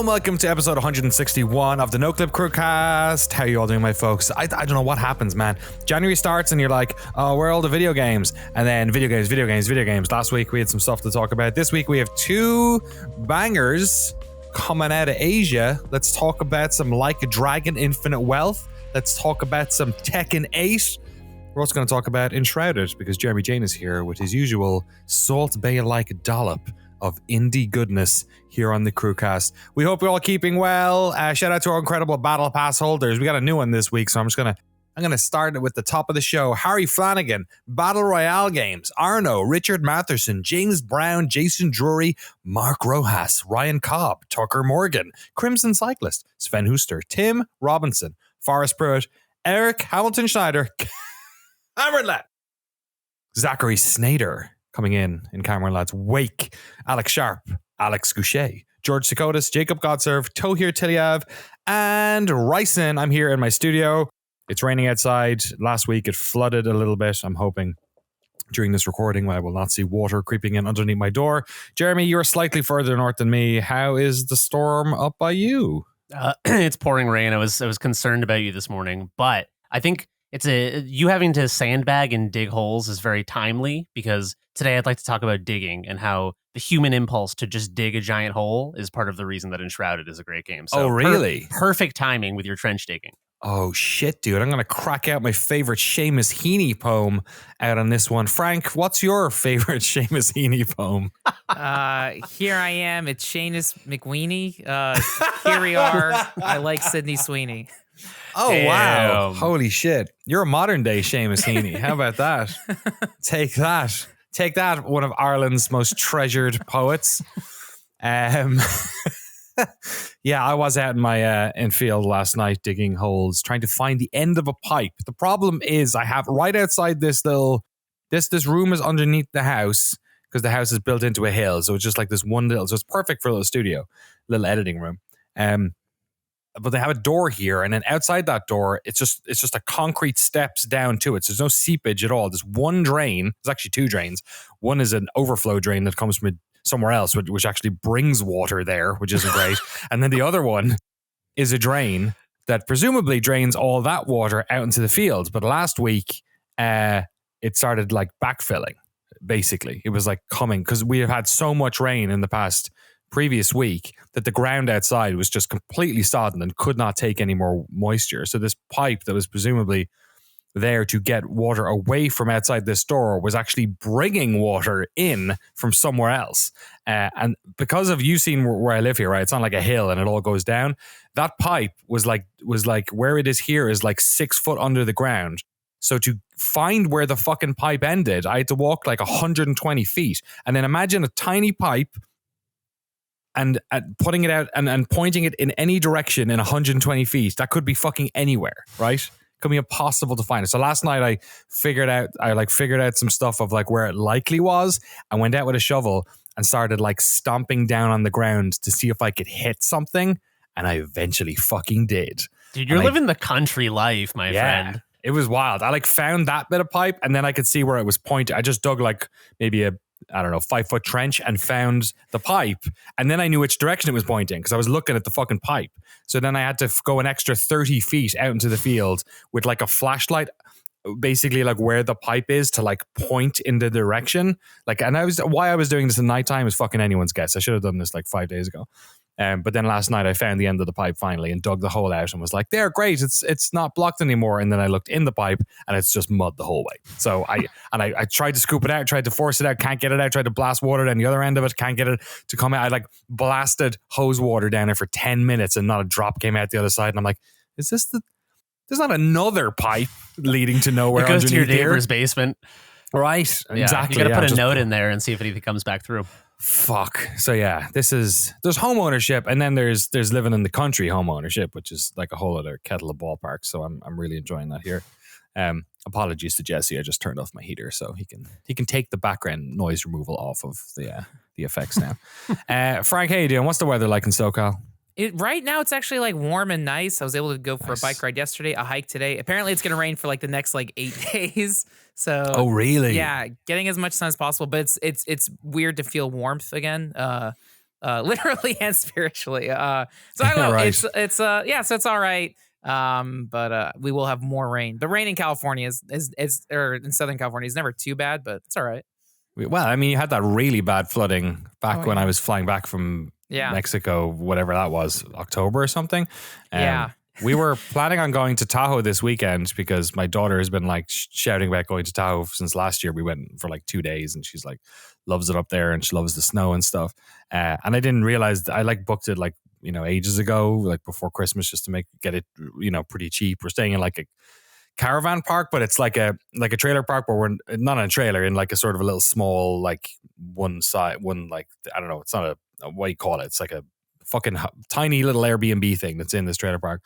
Welcome to episode 161 of the Noclip Crewcast. How you all doing, my folks? I don't know what happens, man. January starts and you're like, oh, where are all the video games? And then video games. Last week we had some stuff to talk about. This week we have two bangers coming out of Asia. Let's talk about some Like a Dragon Infinite Wealth. Let's talk about some Tekken 8. We're also going to talk about Enshrouded because Jeremy Jane is here with his usual Salt Bay-like dollop of indie goodness here on the Crewcast. We hope you're all keeping well. Shout out to our incredible Battle Pass holders. We got a new one this week, so I'm gonna start it with the top of the show. Harry Flanagan, Battle Royale Games, Arno, Richard Matherson, James Brown, Jason Drury, Mark Rojas, Ryan Cobb, Tucker Morgan, Crimson Cyclist, Sven Huster, Tim Robinson, Forrest Pruitt, Eric Hamilton Schneider, Cameron Ladd, Zachary Snader, coming in Cameron Ladd's wake, Alex Sharp, Alex Goucher, George Sikotis, Jacob Godserve, Tohir Tilyav, and Ryson. I'm here in my studio. It's raining outside. Last week it flooded a little bit. I'm hoping during this recording I will not see water creeping in underneath my door. Jeremy, you're slightly further north than me. How is the storm up by you? It's pouring rain. I was concerned about you this morning, but I think you having to sandbag and dig holes is very timely because today I'd like to talk about digging and how the human impulse to just dig a giant hole is part of the reason that Enshrouded is a great game. So really? Perfect timing with your trench digging. Oh, shit, dude. I'm going to crack out my favorite Seamus Heaney poem out on this one. Frank, what's your favorite Seamus Heaney poem? Here I am. It's Seamus McWeeny. Here we are. I like Sydney Sweeney. Oh, damn. Wow. Holy shit. You're a modern day Seamus Heaney. How about that? Take that. Take that, one of Ireland's most treasured poets. Yeah, I was out in my infield last night digging holes, trying to find the end of a pipe. The problem is I have right outside this room is underneath the house because the house is built into a hill. So it's just like this one so it's perfect for a little studio, little editing room. But they have a door here, and then outside that door, it's just a concrete steps down to it. So there's no seepage at all. There's one drain. There's actually two drains. One is an overflow drain that comes from somewhere else, which actually brings water there, which isn't great. And then the other one is a drain that presumably drains all that water out into the fields. But last week, it started like backfilling, basically. It was like coming, because we have had so much rain in the previous week that the ground outside was just completely sodden and could not take any more moisture. So this pipe that was presumably there to get water away from outside this door was actually bringing water in from somewhere else. And because of, you've seen where I live here, right? It's on like a hill and it all goes down. That pipe was like where it is here is like 6 foot under the ground. So to find where the fucking pipe ended, I had to walk like 120 feet. And then imagine a tiny pipe and putting it out and pointing it in any direction in 120 feet. That could be fucking anywhere, right? Could be impossible to find it. So last night I figured out some stuff of like where it likely was. I went out with a shovel and started like stomping down on the ground to see if I could hit something. And I eventually fucking did. Dude, you're living the country life, my friend. It was wild. I like found that bit of pipe and then I could see where it was pointed. I just dug like maybe 5-foot trench and found the pipe. And then I knew which direction it was pointing because I was looking at the fucking pipe. So then I had to go an extra 30 feet out into the field with like a flashlight, basically like where the pipe is to like point in the direction. Like, and why I was doing this at nighttime is fucking anyone's guess. I should have done this like 5 days ago. But then last night I found the end of the pipe finally and dug the hole out and was like, there, great, it's not blocked anymore. And then I looked in the pipe and it's just mud the whole way. So I tried to scoop it out, tried to force it out, can't get it out, tried to blast water down the other end of it, can't get it to come out. I like blasted hose water down there for 10 minutes and not a drop came out the other side. And I'm like, there's not another pipe leading to nowhere. It goes to your neighbor's here. basement. Right. Yeah, exactly. You got to put a note in there and see if anything comes back through. Fuck. So yeah, there's home ownership, and then there's living in the country home ownership, which is like a whole other kettle of ballpark. So I'm really enjoying that here. Apologies to Jesse, I just turned off my heater so he can take the background noise removal off of the effects now. Frank, how you doing? What's the weather like in SoCal? Right now, it's actually like warm and nice. I was able to go for a bike ride yesterday, a hike today. Apparently, it's going to rain for like the next like 8 days. So, oh really? Yeah, getting as much sun as possible. But it's weird to feel warmth again, literally and spiritually. So I don't know. Right. So it's all right. But we will have more rain. The rain in California is or in Southern California is never too bad, but it's all right. Well, I mean, you had that really bad flooding back when I was flying back from Mexico, whatever that was, October or something. We were planning on going to Tahoe this weekend because my daughter has been like shouting about going to Tahoe since last year. We went for like 2 days and she's like, loves it up there and she loves the snow and stuff. And I didn't realize I like booked it like, ages ago, like before Christmas, just to get it, pretty cheap. We're staying in like a caravan park, but it's like a trailer park where we're not in a trailer, in like a sort of a little small, like one like, I don't know, it's not what you call it. It's like a fucking tiny little Airbnb thing that's in this trailer park.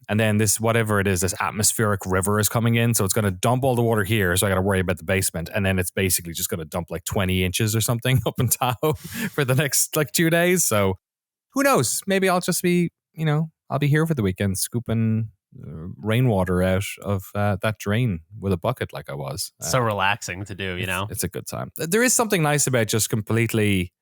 And then this, whatever it is, this atmospheric river is coming in. So it's going to dump all the water here. So I got to worry about the basement. And then it's basically just going to dump like 20 inches or something up in Tahoe for the next like 2 days. So who knows? Maybe I'll just be, I'll be here for the weekend scooping rainwater out of that drain with a bucket like I was. So relaxing to do, It's a good time. There is something nice about just completely,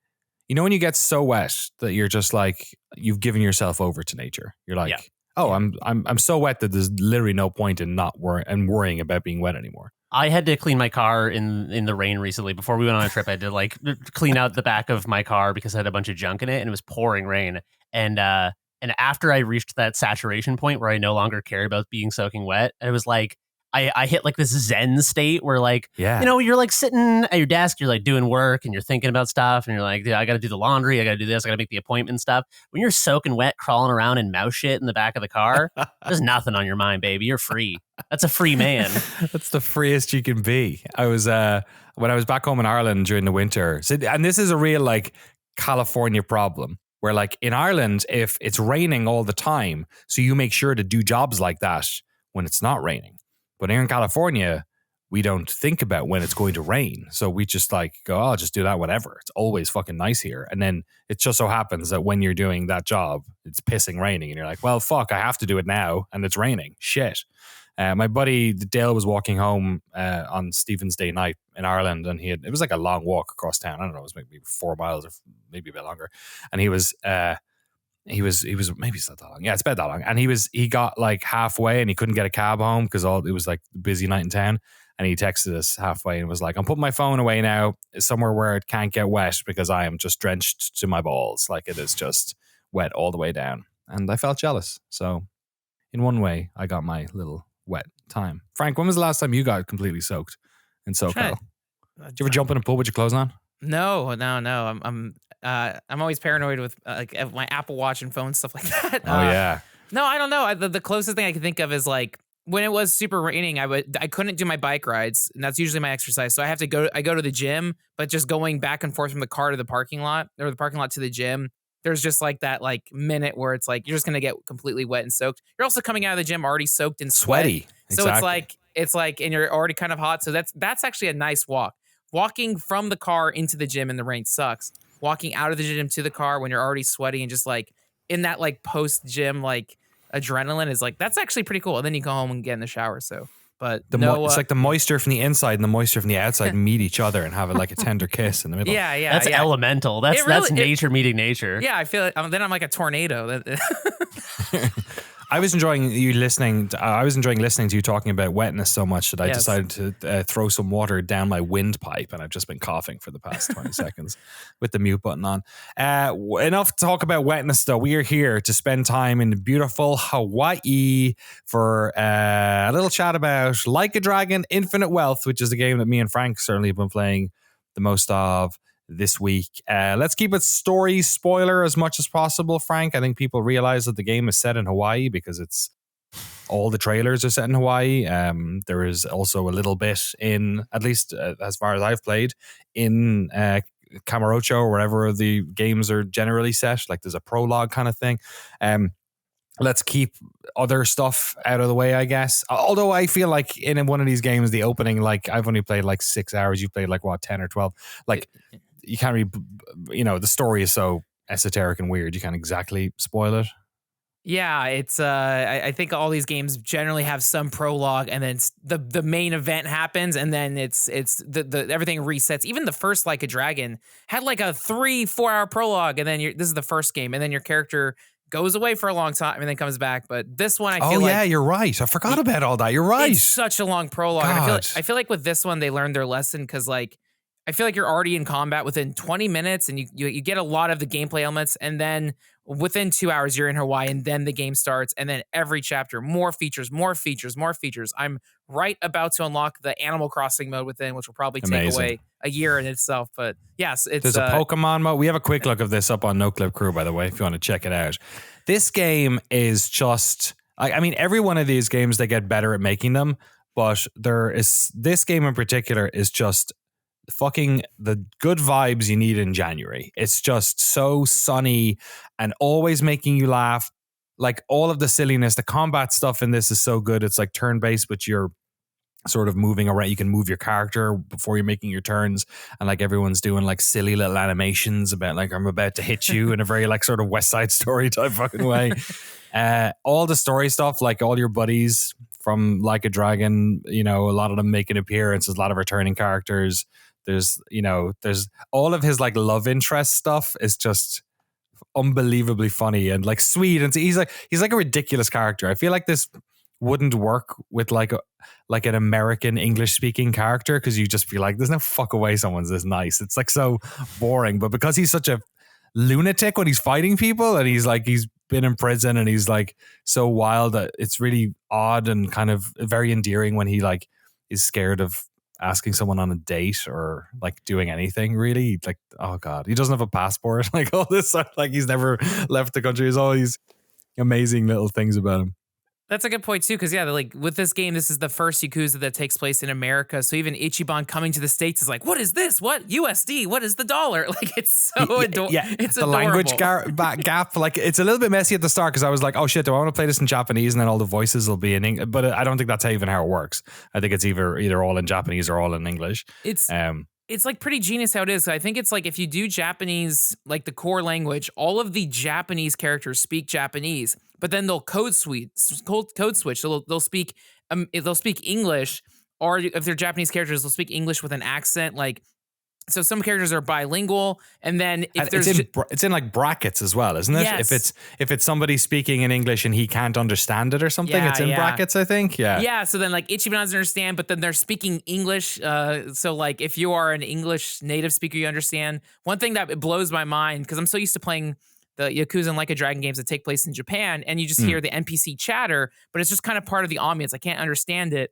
when you get so wet that you're just like, you've given yourself over to nature. You're like, I'm so wet that there's literally no point in not worrying about being wet anymore. I had to clean my car in the rain recently. Before we went on a trip, I had to like clean out the back of my car because I had a bunch of junk in it and it was pouring rain. And after I reached that saturation point where I no longer cared about being soaking wet, it was like I hit like this Zen state where like, you're like sitting at your desk, you're like doing work and you're thinking about stuff and you're like, I got to do the laundry, I got to do this, I got to make the appointment stuff. When you're soaking wet, crawling around in mouse shit in the back of the car, there's nothing on your mind, baby. You're free. That's a free man. That's the freest you can be. I was, when I was back home in Ireland during the winter, and this is a real like California problem. Where like in Ireland, if it's raining all the time, so you make sure to do jobs like that when it's not raining. But here in California, we don't think about when it's going to rain. So we just like go, I'll just do that whenever. It's always fucking nice here. And then it just so happens that when you're doing that job, it's pissing raining. And you're like, well, fuck, I have to do it now. And it's raining. Shit. My buddy Dale was walking home on Stephen's Day night in Ireland, and it was like a long walk across town. I don't know, it was maybe 4 miles or maybe a bit longer. And he was maybe it's not that long. Yeah, it's about that long. And he got like halfway and he couldn't get a cab home because it was like a busy night in town. And he texted us halfway and was like, I'm putting my phone away now somewhere where it can't get wet because I am just drenched to my balls. Like it is just wet all the way down. And I felt jealous. So in one way, I got my little wet time. Frank, when was the last time you got completely soaked in SoCal? Did you ever jump in a pool with your clothes on? No. I'm always paranoid with like my Apple Watch and phone stuff like that. Oh yeah. No, I don't know. The closest thing I can think of is like when it was super raining, I couldn't do my bike rides, and that's usually my exercise. So I go to the gym, but just going back and forth from the car to the parking lot or the parking lot to the gym. There's just like that like minute where it's like you're just gonna get completely wet and soaked. You're also coming out of the gym already soaked and sweaty. So it's like, and you're already kind of hot. So that's actually a nice walk. Walking from the car into the gym in the rain sucks. Walking out of the gym to the car when you're already sweaty and just like in that like post gym like adrenaline is like that's actually pretty cool. And then you go home and get in the shower. So. But it's like the moisture from the inside and the moisture from the outside meet each other and have like a tender kiss in the middle. Yeah. That's elemental. That's nature meeting nature. Yeah, I feel it. Then I'm like a tornado. I was enjoying listening to you talking about wetness so much that I decided to throw some water down my windpipe, and I've just been coughing for the past 20 seconds with the mute button on. Enough to talk about wetness, though. We are here to spend time in beautiful Hawaii for a little chat about Like a Dragon Infinite Wealth, which is a game that me and Frank certainly have been playing the most of this week. Let's keep it story spoiler as much as possible, Frank. I think people realize that the game is set in Hawaii because all the trailers are set in Hawaii. There is also a little bit in, at least as far as I've played, in Camarocho or wherever the games are generally set. Like there's a prologue kind of thing. Let's keep other stuff out of the way, I guess. Although I feel like in one of these games, the opening, like I've only played like 6 hours. You played like what, 10 or 12? Like you can't really, the story is so esoteric and weird. You can't exactly spoil it. Yeah, it's I think all these games generally have some prologue, and then the main event happens, and then it's the everything resets. Even the first Like a Dragon had like a 3-4 hour prologue, and then this is the first game, and then your character goes away for a long time and then comes back. But this one, I feel like you're right. I forgot about all that. You're right. It's such a long prologue. And I feel like with this one they learned their lesson, because like I feel like you're already in combat within 20 minutes, and you get a lot of the gameplay elements, and then within 2 hours you're in Hawaii, and then the game starts, and then every chapter more features, more features, more features. I'm right about to unlock the Animal Crossing mode within, which will probably take away a year in itself. But yes, there's a Pokemon mode. We have a quick look of this up on Noclip Crew, by the way, if you want to check it out. This game is just, I mean, every one of these games they get better at making them, but this game in particular is just fucking the good vibes you need in January. It's just so sunny and always making you laugh. Like all of the silliness, the combat stuff in this is so good. It's like turn-based, but you're sort of moving around. You can move your character before you're making your turns, and like everyone's doing like silly little animations about like I'm about to hit you in a very like sort of West Side Story type fucking way. All the story stuff, like all your buddies from Like a Dragon, a lot of them make an appearance. There's a lot of returning characters. There's all of his like love interest stuff is just unbelievably funny and like sweet, and he's like a ridiculous character. I feel like this wouldn't work with like an American English speaking character, because you just feel like there's no fuck way someone's this nice. It's like so boring. But because he's such a lunatic when he's fighting people, and he's been in prison and he's like so wild, that it's really odd and kind of very endearing when he like is scared of asking someone on a date or like doing anything really. Like, oh god, he doesn't have a passport, like all this stuff, like he's never left the country. There's all these amazing little things about him. That's a good point too, because like with this game, this is the first Yakuza that takes place in America. So even Ichiban coming to the States is like, what is this? What USD? What is the dollar? Like it's so adorable. Yeah, it's the language gap. Like it's a little bit messy at the start, because I was like, oh shit, do I want to play this in Japanese and then all the voices will be in English? But I don't think that's even how it works. I think it's either all in Japanese or all in English. It's like pretty genius how it is. I think it's like if you do Japanese, like the core language, all of the Japanese characters speak Japanese, but then they'll code switch. So they'll speak English, or if they're Japanese characters, they'll speak English with an accent. Like, so some characters are bilingual, and then if there's it's in like brackets as well, isn't it? Yes. If it's somebody speaking in English and he can't understand it or something, it's in brackets, I think. Yeah. So then like Ichiban doesn't understand, but then they're speaking English. So like if you are an English native speaker, you understand. One thing that blows my mind, because I'm so used to playing the Yakuza and Like a Dragon games that take place in Japan, and you just hear the NPC chatter, but it's just kind of part of the ambience. I can't understand it.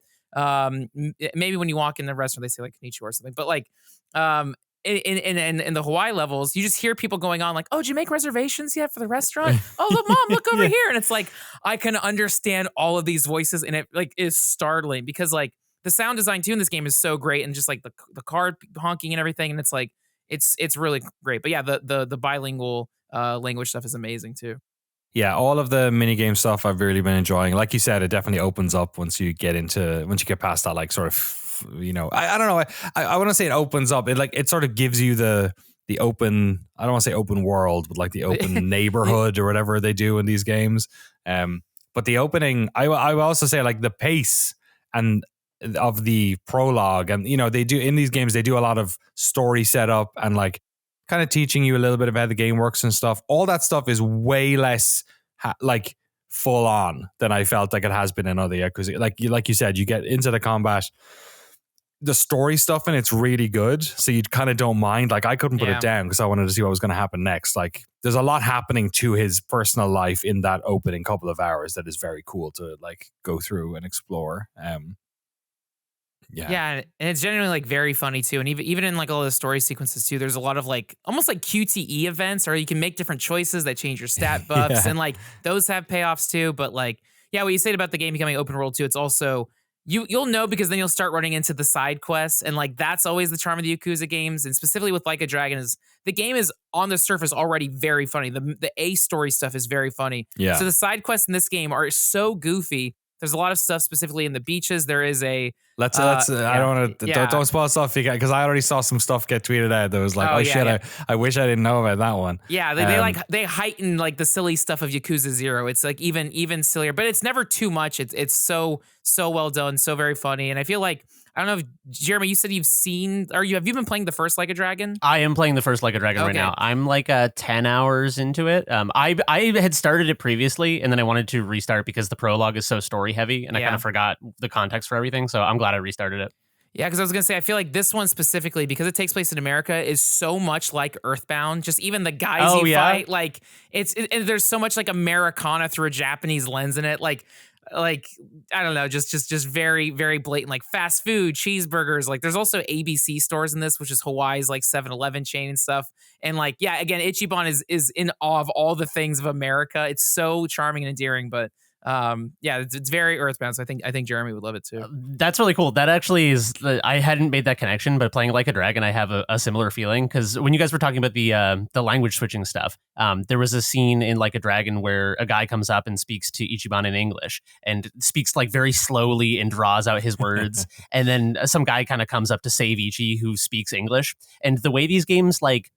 Maybe when you walk in the restaurant, they say like konnichiwa or something, but like in the Hawaii levels, you just hear people going on like, oh, did you make reservations yet for the restaurant? Oh, look, mom, look over here. And it's like, I can understand all of these voices, and it like is startling, because like the sound design too in this game is so great, and just like the card honking and everything. And it's like, it's really great. But yeah, the bilingual language stuff is amazing too. Yeah, all of the minigame stuff I've really been enjoying. Like you said, it definitely opens up once you get past that like sort of, I don't know. I want to say it opens up. It sort of gives you the open, I don't want to say open world, but like the open neighborhood or whatever they do in these games. But the opening, I will also say like the pace and of the prologue, and they do in these games, they do a lot of story setup and like kind of teaching you a little bit of how the game works and stuff. All that stuff is way less like full on than I felt like it has been in other Yakuza. Like you said, you get into the combat, the story stuff, and it's really good. So you kind of don't mind. Like I couldn't put it down because I wanted to see what was going to happen next. Like there's a lot happening to his personal life in that opening couple of hours that is very cool to like go through and explore. Yeah, and it's genuinely like very funny too. And even in like all the story sequences too, there's a lot of like almost like QTE events, or you can make different choices that change your stat buffs, and like those have payoffs too. But like, yeah, what you said about the game becoming open world too, it's also you'll know because then you'll start running into the side quests, and like that's always the charm of the Yakuza games, and specifically with Like a Dragon is the game is on the surface already very funny. The A story stuff is very funny. Yeah. So the side quests in this game are so goofy. There's a lot of stuff specifically in the beaches. There is a let's I don't want to don't spoil stuff because I already saw some stuff get tweeted out that was like, I wish I didn't know about that one. Yeah, they heighten like the silly stuff of Yakuza 0. It's like even sillier, but it's never too much. It's so well done, so very funny, and I feel like I don't know if Jeremy, you said you've seen have you been playing the first Like a Dragon? I am playing the first Like a Dragon right now. I'm like 10 hours into it. I had started it previously and then I wanted to restart because the prologue is so story heavy and I kind of forgot the context for everything. So I'm glad I restarted it. Yeah, because I was going to say, I feel like this one specifically, because it takes place in America, is so much like Earthbound. Just even the guys fight, like, there's so much like Americana through a Japanese lens in it. Like I don't know, just very, very blatant, like fast food, cheeseburgers. Like there's also ABC stores in this, which is Hawaii's like 7-Eleven chain and stuff. And like, yeah, again, Ichiban is in awe of all the things of America. It's so charming and endearing, but it's very Earthbound. So I think Jeremy would love it too. That's really cool. That actually is, I hadn't made that connection, but playing Like a Dragon, I have a similar feeling because when you guys were talking about the language switching stuff, there was a scene in Like a Dragon where a guy comes up and speaks to Ichiban in English and speaks like very slowly and draws out his words. And then some guy kind of comes up to save Ichi who speaks English. And the way these games like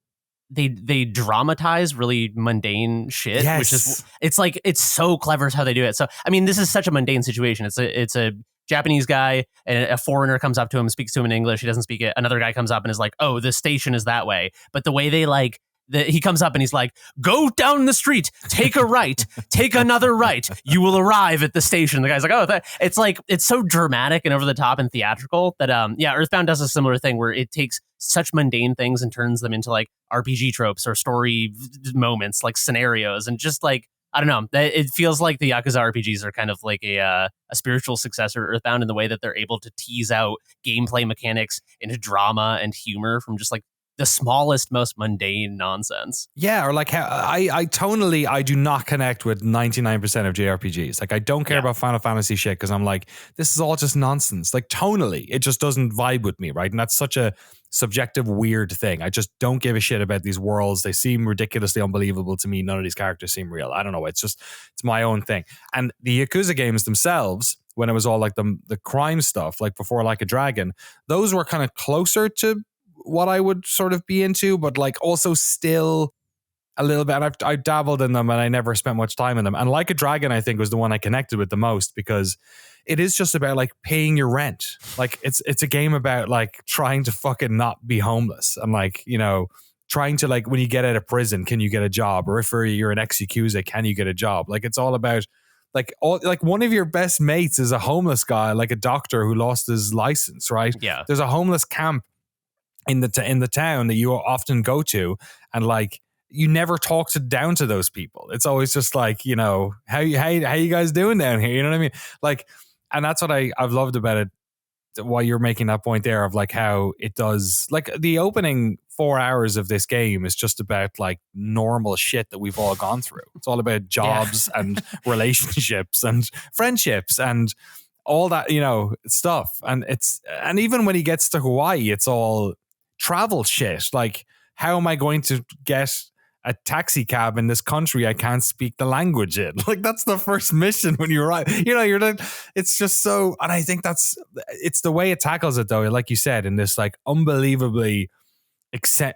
they dramatize really mundane shit, which is it's so clever how they do it. So I mean, this is such a mundane situation. It's a Japanese guy and a foreigner comes up to him, speaks to him in English. He doesn't speak it. Another guy comes up and is like, "Oh, the station is that way." But the way they like. He comes up and he's like, "Go down the street, take a right, take another right. You will arrive at the station." The guy's like, "Oh," it's so dramatic and over the top and theatrical that Earthbound does a similar thing where it takes such mundane things and turns them into like RPG tropes or story moments, like scenarios, and just like I don't know. It feels like the Yakuza RPGs are kind of like a spiritual successor to Earthbound in the way that they're able to tease out gameplay mechanics into drama and humor from just like the smallest, most mundane nonsense. Yeah, or like how I tonally, I do not connect with 99% of JRPGs. Like I don't care about Final Fantasy shit because I'm like, this is all just nonsense. Like tonally, it just doesn't vibe with me, right? And that's such a subjective, weird thing. I just don't give a shit about these worlds. They seem ridiculously unbelievable to me. None of these characters seem real. I don't know. It's my own thing. And the Yakuza games themselves, when it was all like the crime stuff, like before Like a Dragon, those were kind of closer to what I would sort of be into, but like also still a little bit. And I dabbled in them and I never spent much time in them. And Like a Dragon, I think, was the one I connected with the most because it is just about like paying your rent. Like it's a game about like trying to fucking not be homeless and like, you know, trying to like when you get out of prison, can you get a job? Or if you're an ex-Yakuza, can you get a job? Like it's all about like one of your best mates is a homeless guy, like a doctor who lost his license, right? Yeah. There's a homeless camp in the town that you often go to, and like you never talk down to those people. It's always just like, you know, how you guys doing down here? You know what I mean? Like, and that's what I've loved about it. Why you're making that point there of like how it does, like the opening 4 hours of this game is just about like normal shit that we've all gone through. It's all about jobs and relationships and friendships and all that, you know, stuff. And even when he gets to Hawaii, it's all travel shit. Like, how am I going to get a taxi cab in this country I can't speak the language in? Like, that's the first mission when you arrive. You know, you're like, it's just so, and I think it's the way it tackles it though, like you said, in this like unbelievably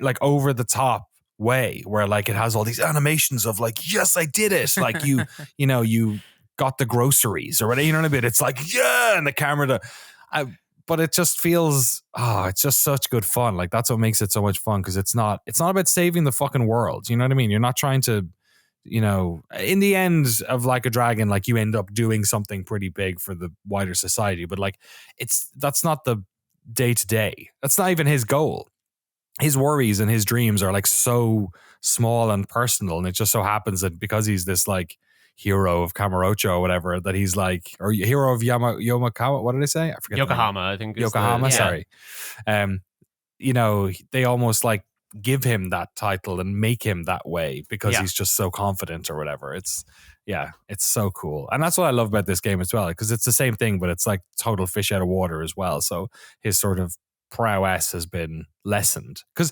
like over the top way where like it has all these animations of like, yes, I did it. Like you know, you got the groceries or whatever, you know what I mean? It's like, yeah, and the camera but it just feels, it's just such good fun. Like that's what makes it so much fun because it's not about saving the fucking world. You know what I mean? You're not trying to, you know, in the end of Like a Dragon, like you end up doing something pretty big for the wider society. But like that's not the day to day. That's not even his goal. His worries and his dreams are like so small and personal. And it just so happens that because he's this like hero of Kamurocho or whatever, that he's like, or hero of Yomakawa, what did I say? I forget. Yokohama, I think. Yokohama, sorry. You know, they almost like give him that title and make him that way because he's just so confident or whatever. It's so cool. And that's what I love about this game as well, because it's the same thing, but it's like total fish out of water as well. So his sort of prowess has been lessened because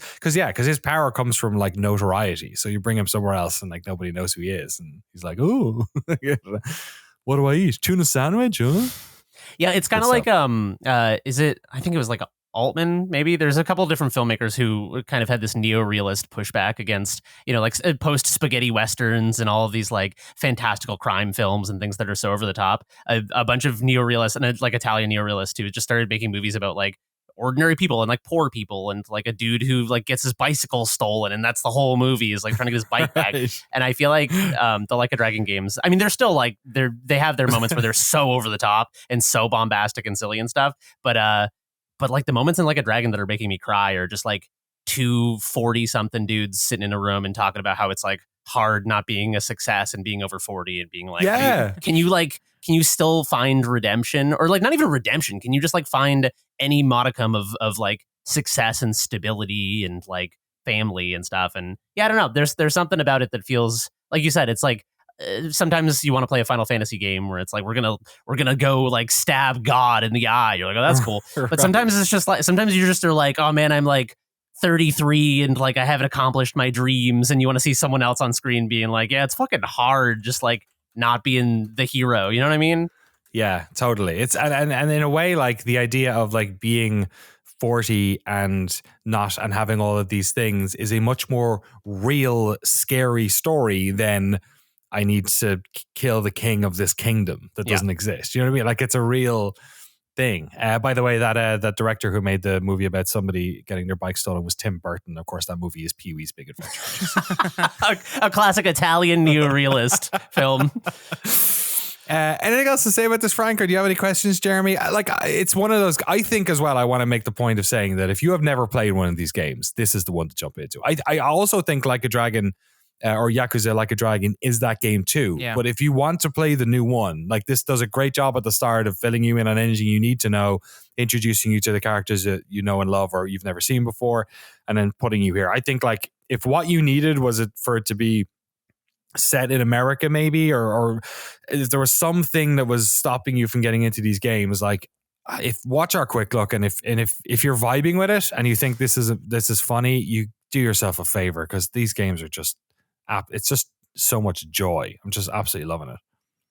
his power comes from like notoriety. So you bring him somewhere else and like nobody knows who he is. And he's like, oh, what do I eat? Tuna sandwich? Huh? Yeah, it's kind of like, is it, I think it was like Altman, maybe. There's a couple of different filmmakers who kind of had this neo-realist pushback against, like post-spaghetti westerns and all of these like fantastical crime films and things that are so over the top. A bunch of neo-realists and like Italian neo-realists who just started making movies about like ordinary people and like poor people and like a dude who like gets his bicycle stolen, and that's the whole movie, is like trying to get his bike back. And I feel like the Like a Dragon games, I mean, they're still like they have their moments where they're so over the top and so bombastic and silly and stuff, but like the moments in Like a Dragon that are making me cry are just like two 40-something dudes sitting in a room and talking about how it's like hard not being a success and being over 40 and being like, can you still find redemption, or like not even redemption? Can you just like find any modicum of like success and stability and like family and stuff? And I don't know. There's something about it that feels, like you said, it's like sometimes you want to play a Final Fantasy game where it's like we're gonna go like stab God in the eye. You're like, oh, that's cool. But sometimes it's just like, sometimes you just are like, oh man, I'm like 33 and like I haven't accomplished my dreams, and you want to see someone else on screen being like, yeah, it's fucking hard just like not being the hero. You know what I mean? Yeah, totally. It's and in a way, like the idea of like being 40 and having all of these things is a much more real, scary story than I need to kill the king of this kingdom that doesn't exist. You know what I mean? Like it's a real thing. By the way, that director who made the movie about somebody getting their bike stolen was Tim Burton. Of course, that movie is Pee-wee's Big Adventure. a classic Italian neo-realist film. Anything else to say about this, Frank? Or do you have any questions, Jeremy? It's one of those, I think as well, I want to make the point of saying that if you have never played one of these games, this is the one to jump into. I also think Like a Dragon or Yakuza Like a Dragon is that game too. Yeah. But if you want to play the new one, like this does a great job at the start of filling you in on anything you need to know, introducing you to the characters that you know and love or you've never seen before, and then putting you here. I think like if what you needed was for it to be set in America maybe, or if there was something that was stopping you from getting into these games, like if watch our quick look, and if you're vibing with it and you think this is funny, you do yourself a favor, because these games are just it's just so much joy. I'm just absolutely loving it.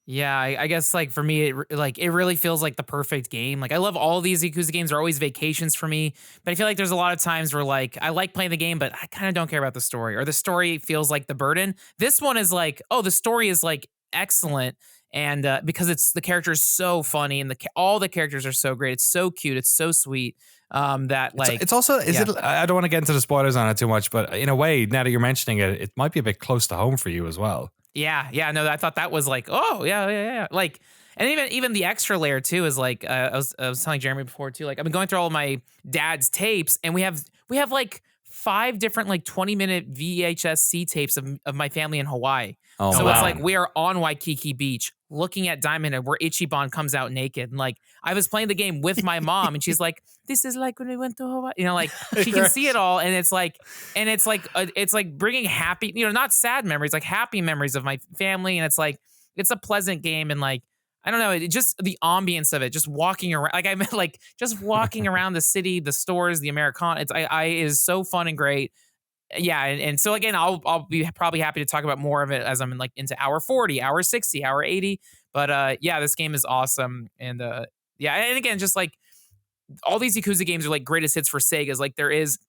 Yeah, I guess like for me, it really feels like the perfect game. Like I love all these Yakuza games. Are always vacations for me, but I feel like there's a lot of times where like I like playing the game, but I kind of don't care about the story, or the story feels like the burden. This one is like, oh, the story is like excellent, and because the character is so funny, and all the characters are so great. It's so cute. It's so sweet. That like it's also it. I don't want to get into the spoilers on it too much, but in a way, now that you're mentioning it, it might be a bit close to home for you as well. Yeah. No, I thought that was like, oh yeah. Like, and even the extra layer too is like, I was telling Jeremy before too. Like, I've been going through all of my dad's tapes, and we have like 5 different like 20-minute VHS-C tapes of my family in Hawaii. Oh, so wow. It's like we are on Waikiki Beach looking at Diamond Head where Ichiban comes out naked. And like I was playing the game with my mom, and she's like, this is like when we went to Hawaii. You know, like she can see it all, and it's like bringing happy, not sad memories, like happy memories of my family. And it's like it's a pleasant game, and like I don't know, it just the ambience of it, just walking around, like I meant like just walking around the city, the stores, the Americana. It is so fun and great. Yeah, and so again, I'll be probably happy to talk about more of it as I'm into hour 40, hour 60, hour 80. But yeah, this game is awesome, and yeah, and again, just like all these Yakuza games are like greatest hits for Sega's. Like there is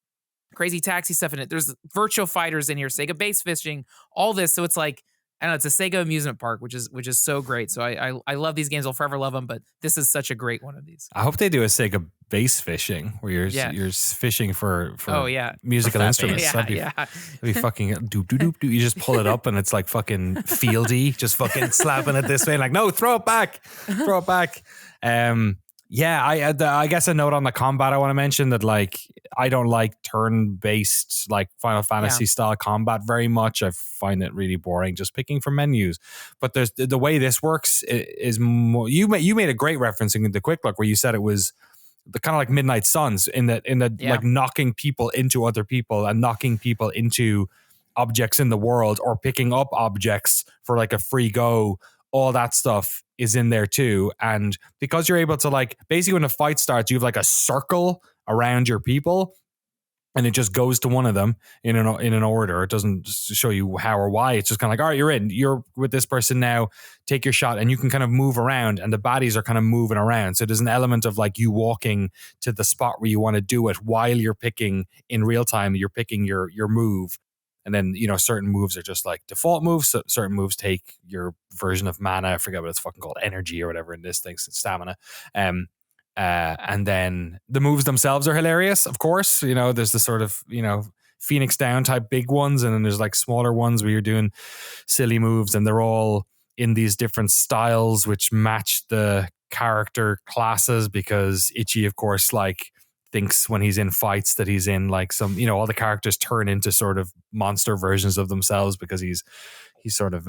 Crazy Taxi stuff in it. There's Virtual Fighters in here, Sega Base Fishing, all this. So it's like, I don't know, it's a Sega amusement park, which is so great. So I love these games. I'll forever love them, but this is such a great one of these. I hope they do a Sega Base Fishing where you're fishing for musical instruments. Yeah, that'd be fucking doop doop doop. You just pull it up and it's like fucking fieldy, just fucking slapping it this way, like no, throw it back. Yeah, I guess a note on the combat I want to mention that like I don't like turn-based like Final Fantasy style combat very much. I find it really boring just picking from menus. But there's the way this works is more. You made a great reference in the quick look where you said it was the kind of like Midnight Suns in that like knocking people into other people and knocking people into objects in the world or picking up objects for like a free go. All that stuff is in there too. And because you're able to like, basically when a fight starts, you have like a circle around your people and it just goes to one of them in an order. It doesn't show you how or why. It's just kind of like, all right, you're with this person now, take your shot, and you can kind of move around and the baddies are kind of moving around. So there's an element of like you walking to the spot where you want to do it while you're picking in real time, you're picking your move. And then, certain moves are just like default moves. So certain moves take your version of mana. I forget what it's fucking called, energy or whatever in this thing, stamina. And then the moves themselves are hilarious, of course. There's the sort of, Phoenix Down type big ones. And then there's like smaller ones where you're doing silly moves and they're all in these different styles, which match the character classes because Ichi, of course, like thinks when he's in fights that he's in like some, all the characters turn into sort of monster versions of themselves because he's sort of,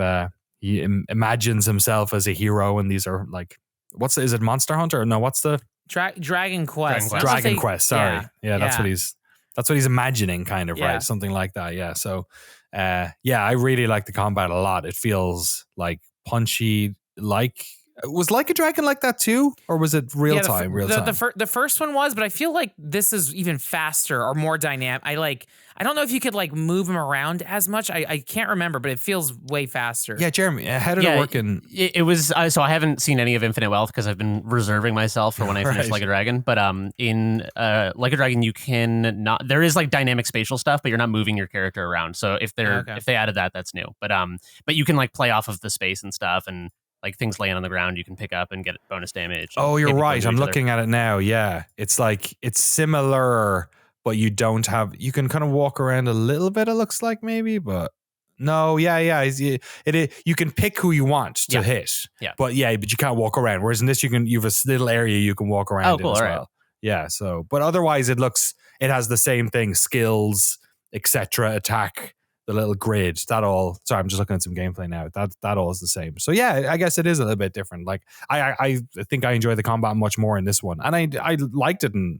he imagines himself as a hero. And these are like, is it Monster Hunter? No, what's the Dragon Quest? Dragon Quest. Sorry. Yeah. That's what he's imagining kind of, right? Something like that. Yeah. So, I really like the combat a lot. It feels like punchy, was Like a Dragon like that too? Or was it real time? The first one was, but I feel like this is even faster or more dynamic. I don't know if you could like move him around as much. I can't remember, but it feels way faster. Yeah, Jeremy, how did it work? It was, so I haven't seen any of Infinite Wealth because I've been reserving myself for when I finish Like a Dragon. But in Like a Dragon, you can not, there is like dynamic spatial stuff, but you're not moving your character around. So if they added that, that's new. But you can like play off of the space and stuff, and like things laying on the ground you can pick up and get bonus damage. Oh, you're right. I'm looking at it now. Yeah. It's like, it's similar, but you don't have, you can kind of walk around a little bit, it looks like maybe, but no. Yeah. You can pick who you want to hit. Yeah. But you can't walk around. Whereas in this, you have a little area you can walk around in as well. Right. Yeah. So, but otherwise it has the same thing, skills, etc., attack, the little grid, that all. Sorry, I'm just looking at some gameplay now. That all is the same. So yeah, I guess it is a little bit different. Like I think I enjoy the combat much more in this one, and I liked it in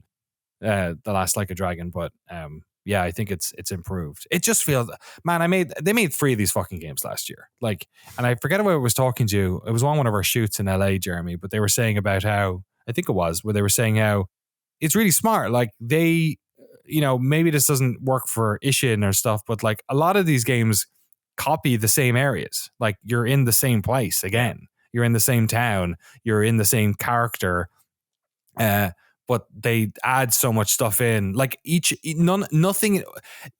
the last Like a Dragon, but I think it's improved. It just feels, man. They made 3 of these fucking games last year. Like, and I forget who I was talking to. It was on one of our shoots in LA, Jeremy. But they were saying about how, I think it was where they were saying how it's really smart. Like they, maybe this doesn't work for Ishin or stuff, but like a lot of these games copy the same areas. Like you're in the same place again. You're in the same town. You're in the same character. But they add so much stuff in. Like nothing.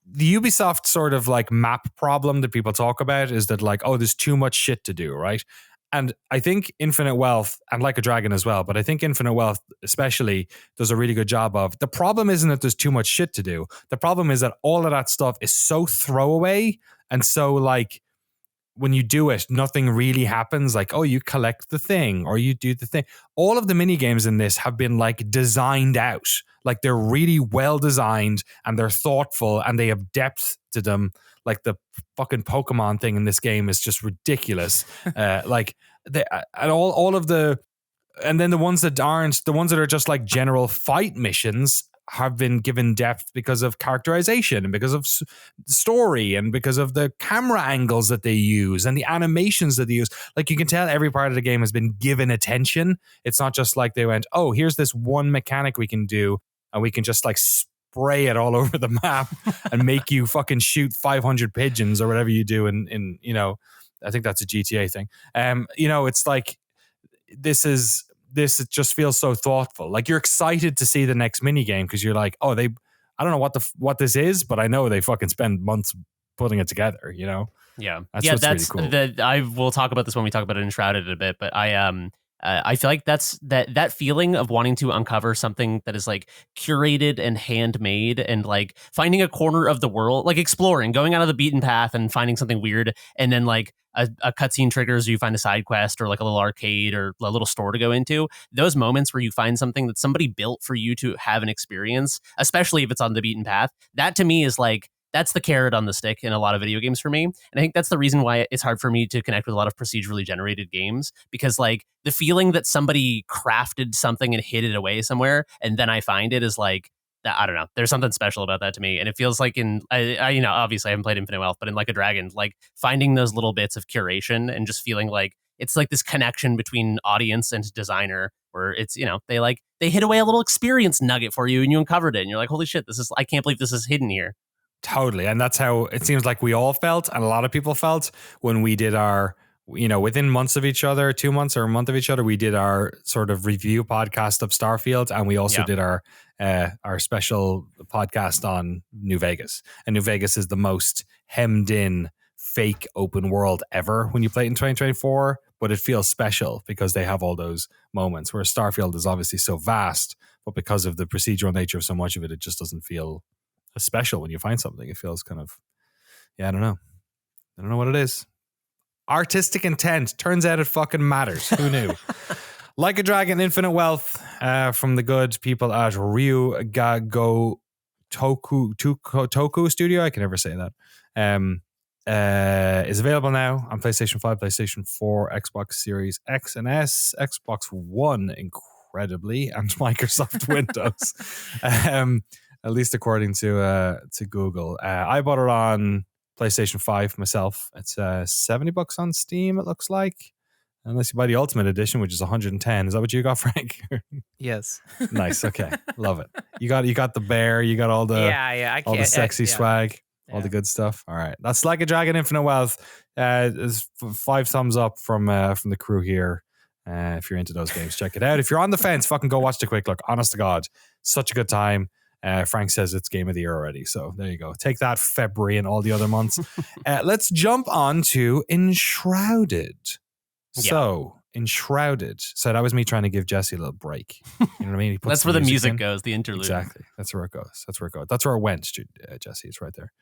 The Ubisoft sort of like map problem that people talk about is that like, oh, there's too much shit to do, right? And I think Infinite Wealth, and Like a Dragon as well, but I think Infinite Wealth especially does a really good job of, the problem isn't that there's too much shit to do. The problem is that all of that stuff is so throwaway, and so like when you do it, nothing really happens. Like, oh, you collect the thing or you do the thing. All of the mini games in this have been like designed out. Like they're really well designed and they're thoughtful and they have depth to them. Like the fucking Pokemon thing in this game is just ridiculous. Like and all of the, and then the ones that aren't, the ones that are just like general fight missions have been given depth because of characterization and because of story and because of the camera angles that they use and the animations that they use. Like you can tell every part of the game has been given attention. It's not just like they went, oh, here's this one mechanic we can do and we can just like spray it all over the map and make you fucking shoot 500 pigeons or whatever you do in I think that's a GTA thing. It's like this just feels so thoughtful. Like you're excited to see the next mini game because you're like, oh, I don't know what this is, but I know they fucking spend months putting it together. Yeah, that's really cool. I will talk about this when we talk about Enshrouded a bit, but I feel like that's that feeling of wanting to uncover something that is like curated and handmade and like finding a corner of the world, like exploring, going out of the beaten path and finding something weird, and then like a cutscene triggers, or you find a side quest or like a little arcade or a little store to go into. Those moments where you find something that somebody built for you to have an experience, especially if it's on the beaten path, that to me is like that's the carrot on the stick in a lot of video games for me. And I think that's the reason why it's hard for me to connect with a lot of procedurally generated games, because like the feeling that somebody crafted something and hid it away somewhere and then I find it is like, I don't know. There's something special about that to me. And it feels like I obviously I haven't played Infinite Wealth, but in Like a Dragon, like finding those little bits of curation and just feeling like it's like this connection between audience and designer where it's, they hid away a little experience nugget for you and you uncovered it. And you're like, holy shit, I can't believe this is hidden here. Totally. And that's how it seems like we all felt, and a lot of people felt when we did our, within months of each other, 2 months or a month of each other, we did our sort of review podcast of Starfield, and we also did our special podcast on New Vegas. And New Vegas is the most hemmed in fake open world ever when you play it in 2024, but it feels special because they have all those moments, where Starfield is obviously so vast, but because of the procedural nature of so much of it, it just doesn't feel special when you find something. It feels kind of, I don't know what it is. Artistic intent. Turns out it fucking matters. Who knew? Like a Dragon, Infinite Wealth, from the good people at Ryugago Toku Studio. I can never say that. Is available now on PlayStation 5, PlayStation 4, Xbox Series X and S, Xbox One, incredibly, and Microsoft Windows. At least according to Google. I bought it on PlayStation 5 myself. It's $70 on Steam, it looks like. Unless you buy the Ultimate Edition, which is 110. Is that what you got, Frank? Yes. Nice. Okay. Love it. You got the bear, you got all the all the sexy swag, all the good stuff. All right. That's Like a Dragon, Infinite Wealth. Is 5 thumbs up from the crew here. If you're into those games, check it out. If you're on the fence, fucking go watch the quick look. Honest to God. Such a good time. Frank says it's game of the year already. So there you go. Take that, February and all the other months. Let's jump on to Enshrouded. So, Enshrouded. So that was me trying to give Jesse a little break. You know what I mean? That's where the music goes, the interlude. Exactly. That's where it goes. That's where it went, Jesse. It's right there.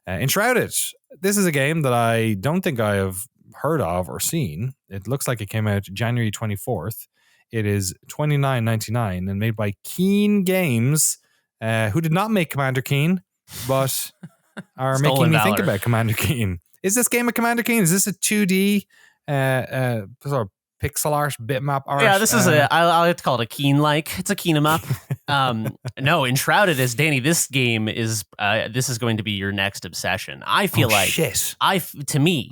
Enshrouded. This is a game that I don't think I have heard of or seen. It looks like it came out January 24th. It is $29.99 and made by Keen Games, who did not make Commander Keen, but are making me think about Commander Keen. Is this game a Commander Keen? Is this a 2D sort of pixel art, bitmap art? Yeah, this is I like to call it a Keen-like. It's a Keen-em-up. No, Enshrouded is, Danny, this game is, this is going to be your next obsession. I feel to me,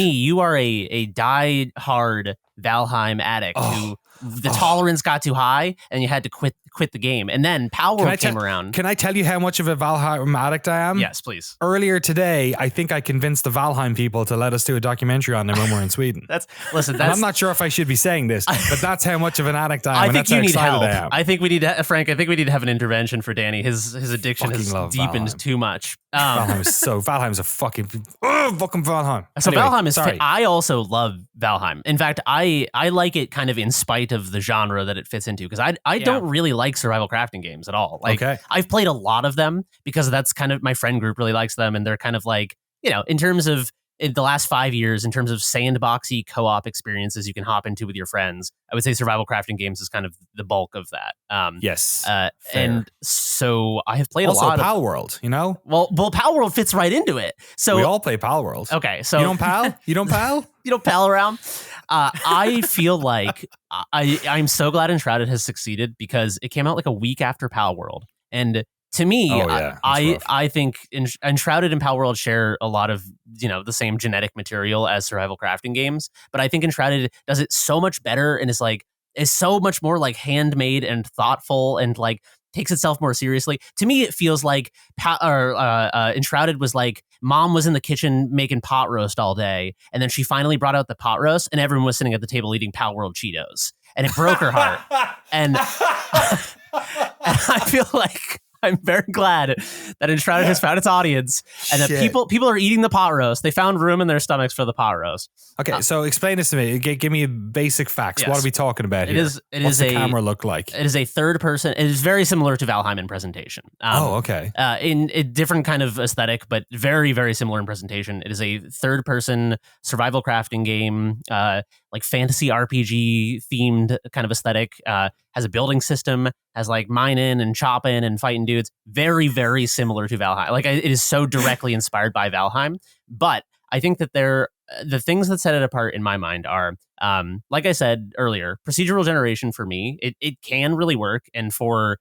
you are a die-hard Valheim addict who the tolerance got too high and you had to quit the game. And then Power came around. Can I tell you how much of a Valheim addict I am? Yes, please. Earlier today, I think I convinced the Valheim people to let us do a documentary on them when we're in Sweden. I'm not sure if I should be saying this, but that's how much of an addict I am. I think you need help. I think we need to, Frank, I think we need to have an intervention for Danny. His addiction has deepened Valheim. Too much. Valheim's a fucking Valheim. So anyway, Valheim is, I also love Valheim. In fact, I like it kind of in spite of the genre that it fits into, because I don't really like survival crafting games at all. Like, I've played a lot of them because that's kind of, my friend group really likes them, and they're kind of like, in terms of, in the last 5 years, in terms of sandboxy co-op experiences you can hop into with your friends, I would say survival crafting games is kind of the bulk of that. Yes. And so I have played also a lot Pal World, Well, Pal World fits right into it. So we all play Pal World. Okay, so you don't pal? You don't pal? You don't pal around? I feel like I'm so glad Enshrouded has succeeded, because it came out like a week after Pal World. And to me, I think Enshrouded and Pal World share a lot of, the same genetic material as survival crafting games. But I think Enshrouded does it so much better and is so much more like handmade and thoughtful and like takes itself more seriously. To me, it feels like Enshrouded was like, mom was in the kitchen making pot roast all day, and then she finally brought out the pot roast, and everyone was sitting at the table eating Pal World Cheetos, and it broke her heart. And I feel like I'm very glad that Enshrouded has found its audience, and that people are eating the pot roast. They found room in their stomachs for the pot roast. Okay, so explain this to me. Give me basic facts. Yes. What are we talking about here? What's the camera look like? It is a third person. It is very similar to Valheim in presentation. Okay. In a different kind of aesthetic, but very, very similar in presentation. It is a third person survival crafting game, like fantasy RPG themed kind of aesthetic. has a building system, has like mining and chopping and fighting dudes. Very, very similar to Valheim. Like it is so directly inspired by Valheim. But I think that the things that set it apart in my mind are, like I said earlier, procedural generation for me, it can really work. And for,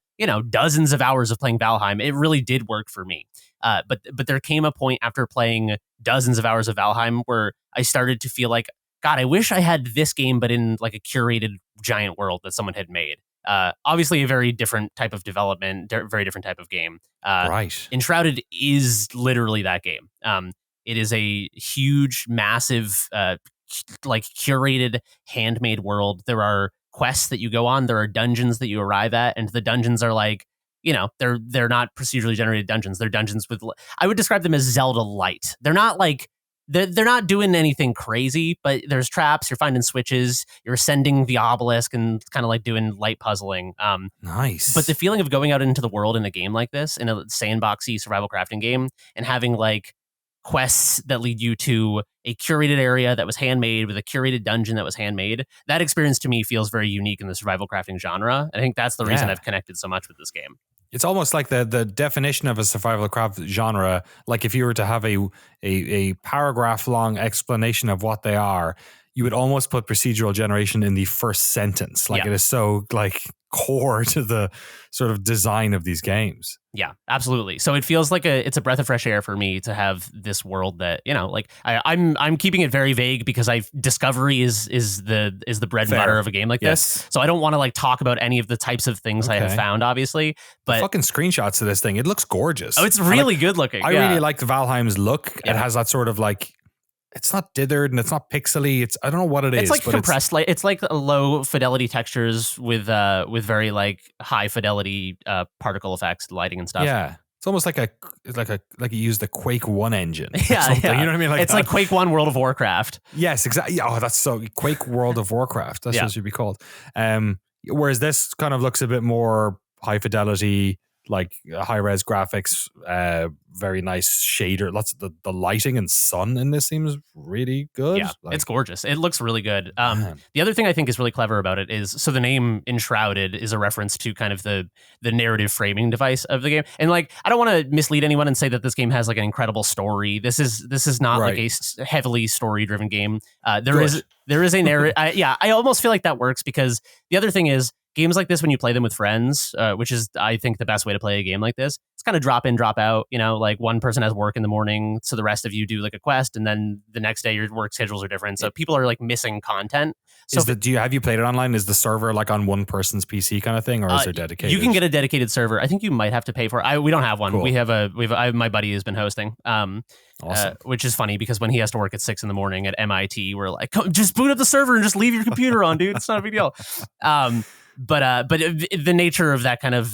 dozens of hours of playing Valheim, it really did work for me. But there came a point after playing dozens of hours of Valheim where I started to feel like, God, I wish I had this game, but in like a curated giant world that someone had made. Obviously a very different type of development, very different type of game. Right. Enshrouded is literally that game. It is a huge, massive, like curated, handmade world. There are quests that you go on. There are dungeons that you arrive at, and the dungeons are like, they're not procedurally generated dungeons. They're dungeons with, I would describe them as Zelda light. They're not like, they're not doing anything crazy, but there's traps. You're finding switches. You're ascending the obelisk and kind of like doing light puzzling. Nice. But the feeling of going out into the world in a game like this, in a sandboxy survival crafting game, and having like quests that lead you to a curated area that was handmade with a curated dungeon that was handmade, that experience to me feels very unique in the survival crafting genre. I think that's the reason I've connected so much with this game. It's almost like the definition of a survival craft genre. Like if you were to have a paragraph long explanation of what they are, you would almost put procedural generation in the first sentence. Like it is so like core to the sort of design of these games. Yeah, absolutely. So it feels like it's a breath of fresh air for me to have this world that, like I'm keeping it very vague because discovery is the bread and butter of a game like this. So I don't want to like talk about any of the types of things I have found, obviously. But the fucking screenshots of this thing, it looks gorgeous. Oh, it's really good looking. I really like Valheim's look. It has that sort of like, it's not dithered and it's not pixely. I don't know what it is. It's like compressed. It's like low fidelity textures with very like high fidelity particle effects, lighting and stuff. Yeah, it's almost like you used the Quake 1 engine. Yeah. You know what I mean? It's like Quake 1 World of Warcraft. Yes, exactly. Oh, that's so Quake World of Warcraft. That's what it should be called. Whereas this kind of looks a bit more high fidelity, like high res graphics, very nice shader. Lots of the lighting and sun in this seems really good. Yeah, it's gorgeous. It looks really good. The other thing I think is really clever about it is, so the name Enshrouded is a reference to kind of the narrative framing device of the game. And like, I don't want to mislead anyone and say that this game has like an incredible story. This is not like a heavily story driven game. There is a narrative. I almost feel like that works because the other thing is, games like this, when you play them with friends, which is, I think, the best way to play a game like this, it's kind of drop in, drop out. Like one person has work in the morning, so the rest of you do like a quest, and then the next day your work schedules are different. So people are like missing content. So have you played it online? Is the server like on one person's PC kind of thing, or is there dedicated? You can get a dedicated server. I think you might have to pay for it. We don't have one. Cool. We have my buddy has been hosting. Awesome. Which is funny because when he has to work at 6 a.m. at MIT, we're like, just boot up the server and just leave your computer on, dude. It's not a big deal. But the nature of that kind of,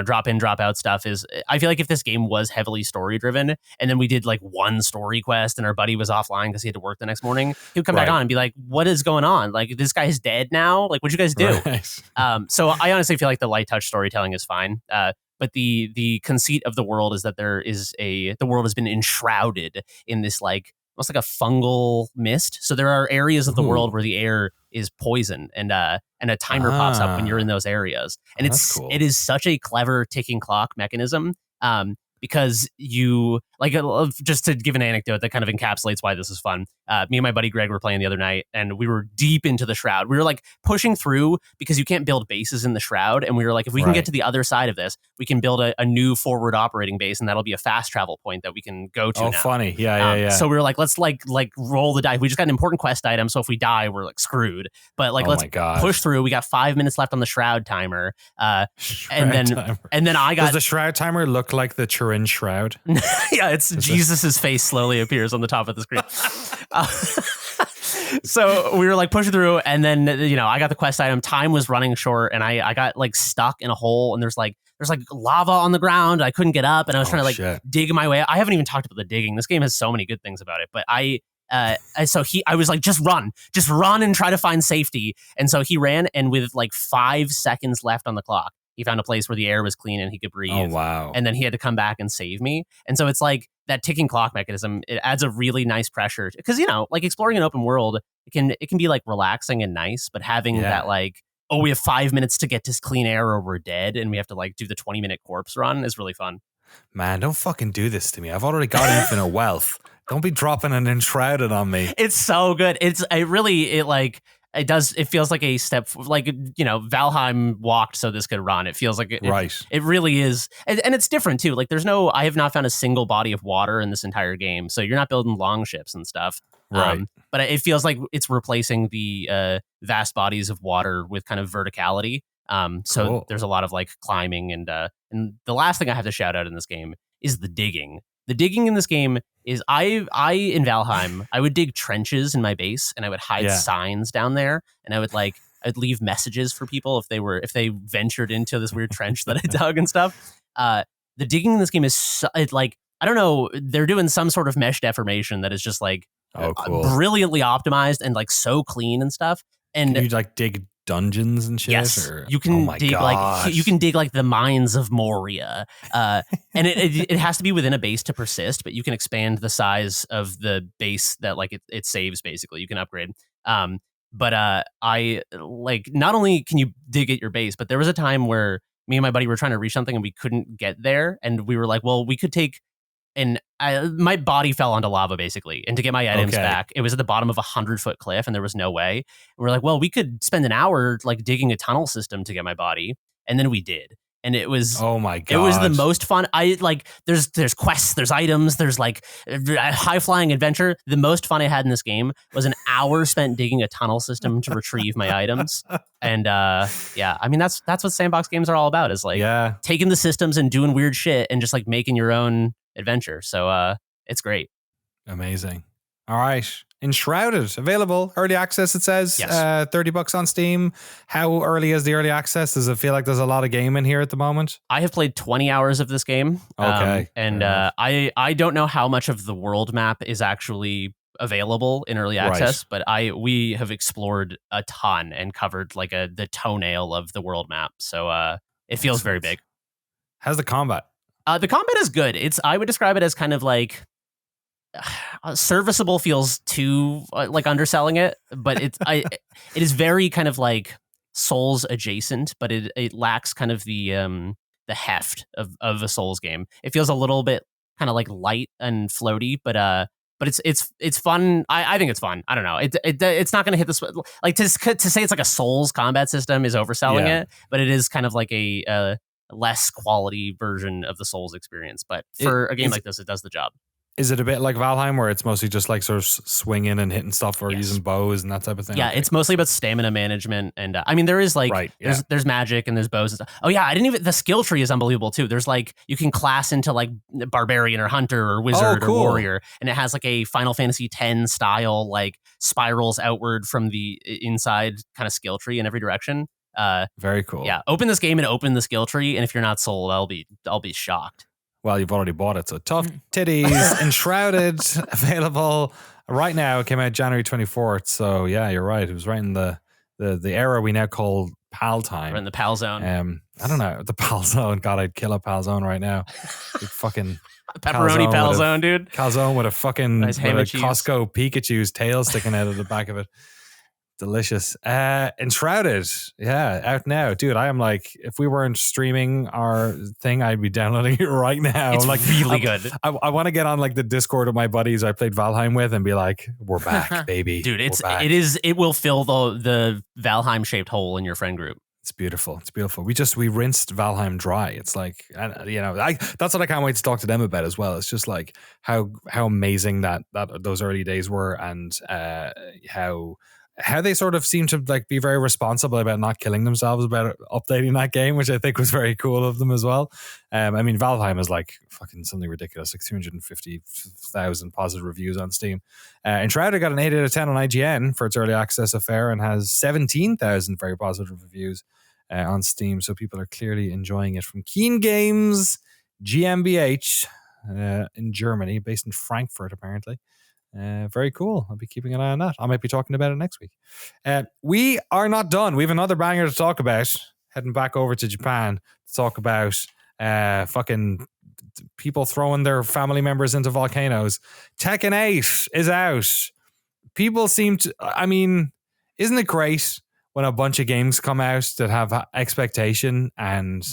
drop in, drop out stuff is, I feel like if this game was heavily story driven and then we did like one story quest and our buddy was offline because he had to work the next morning, he would come back on and be like, what is going on? Like, this guy's dead now? Like, what'd you guys do? Right. So I honestly feel like the light touch storytelling is fine. But the conceit of the world is that the world has been enshrouded in this like, almost like a fungal mist. So there are areas of the world where the air is poison, and a timer pops up when you're in those areas. And it is such a clever ticking clock mechanism. Because you like, just to give an anecdote that kind of encapsulates why this is fun. Me and my buddy Greg were playing the other night, and we were deep into the shroud. We were like pushing through because you can't build bases in the shroud, and we were like, if we can get to the other side of this, we can build a new forward operating base, and that'll be a fast travel point that we can go to. Oh, now. Funny, yeah. So we were like, let's like roll the dice. We just got an important quest item, so if we die, we're like screwed. But like, let's push through. We got 5 minutes left on the shroud timer, and then I got. Does the shroud timer look like the Turin shroud? Yeah, it's Jesus's face slowly appears on the top of the screen. So we were like pushing through, and then I got the quest item. Time was running short, and I got like stuck in a hole, and there's like lava on the ground. I couldn't get up, and I was trying to like dig my way. I haven't even talked about the digging. This game has so many good things about it, but I was like, just run and try to find safety. And so he ran, and with like 5 seconds left on the clock, he found a place where the air was clean and he could breathe. Oh, wow. And then he had to come back and save me. And so it's like that ticking clock mechanism, it adds a really nice pressure. Because, like exploring an open world, it can be like relaxing and nice, but having that like oh, we have 5 minutes to get to clean air or we're dead, and we have to like do the 20-minute corpse run is really fun. Man, don't fucking do this to me. I've already got infinite wealth. Don't be dropping an Enshrouded on me. It's so good. It feels like a step, like, Valheim walked so this could run. It feels like it really is. And it's different too. Like I have not found a single body of water in this entire game. So you're not building long ships and stuff. Right. But it feels like it's replacing the vast bodies of water with kind of verticality. So Cool. There's a lot of like climbing and the last thing I have to shout out in this game is the digging. The digging in this game is I in Valheim, I would dig trenches in my base and I would hide signs down there, and I'd leave messages for people if they ventured into this weird trench that I dug and stuff. The digging in this game is like, I don't know, they're doing some sort of mesh deformation that is just like cool. Brilliantly optimized and like so clean and stuff. And can you like dig dungeons and shit? Yes, you can dig like the mines of Moria, and it has to be within a base to persist, but you can expand the size of the base that like it saves. Basically, you can upgrade. But I like, not only can you dig at your base, but there was a time where me and my buddy were trying to reach something and we couldn't get there, and we were like, well, we could take. And my body fell onto lava, basically. And to get my items back, it was at the bottom of a 100-foot cliff, and there was no way. And we're like, well, we could spend an hour like digging a tunnel system to get my body, and then we did. And it was oh my god, it was the most fun. I like there's quests, there's items, there's like a high flying adventure. The most fun I had in this game was an hour spent digging a tunnel system to retrieve my items. And I mean that's what sandbox games are all about, is like taking the systems and doing weird shit and just like making your own adventure. So it's great. Amazing. All right. Enshrouded, available early access, it says. Yes. $30 on Steam. How early is the early access? Does it feel like there's a lot of game in here at the moment? I have played 20 hours of this game. Okay. And I don't know how much of the world map is actually available in early access, but we have explored a ton and covered like the toenail of the world map. So it feels very big. How's the combat? The combat is good. I would describe it as kind of like serviceable. Feels too like underselling it, but it is very kind of like Souls adjacent, but it lacks kind of the heft of a Souls game. It feels a little bit kind of like light and floaty, but it's fun. I think it's fun. I don't know. It's not going to hit this like to say it's like a Souls combat system is overselling it, but it is kind of like a less quality version of the Souls experience. But for a game like this, it does the job. Is it a bit like Valheim, where it's mostly just like sort of swinging and hitting stuff or using bows and that type of thing? Yeah, it's mostly about stamina management. And I mean, there is like, there's magic and there's bows and stuff. Oh yeah, the skill tree is unbelievable too. There's like, you can class into like barbarian or hunter or wizard or warrior. And it has like a Final Fantasy X style, like spirals outward from the inside kind of skill tree in every direction. Very cool. Yeah, open this game and open the skill tree. And if you're not sold, I'll be shocked. Well, you've already bought it, so tough titties. Enshrouded, available right now. It came out January 24th. So yeah, you're right. It was right in the era we now call PAL time. We're in the PAL zone. I don't know, the PAL zone. God, I'd kill a PAL zone right now. Fucking pepperoni PAL zone, dude. Calzone with a fucking nice Costco Pikachu's tail sticking out of the back of it. Delicious. Enshrouded. Yeah, out now. Dude, I am like, if we weren't streaming our thing, I'd be downloading it right now. It's like really good. I want to get on like the Discord of my buddies I played Valheim with and be like, we're back, baby. Dude, it will fill the Valheim shaped hole in your friend group. It's beautiful. It's beautiful. We rinsed Valheim dry. It's like, that's what I can't wait to talk to them about as well. It's just like how amazing that those early days were, and how they sort of seem to like be very responsible about not killing themselves about updating that game, which I think was very cool of them as well. I mean, Valheim is like fucking something ridiculous, like 250,000 positive reviews on Steam. Enshrouded got an 8 out of 10 on IGN for its early access affair and has 17,000 very positive reviews on Steam. So people are clearly enjoying it. From Keen Games GmbH in Germany, based in Frankfurt apparently. Very cool. I'll be keeping an eye on that. I might be talking about it next week. We are not done. We have another banger to talk about. Heading back over to Japan to talk about fucking people throwing their family members into volcanoes. Tekken 8 is out. People seem to, I mean, isn't it great when a bunch of games come out that have expectation and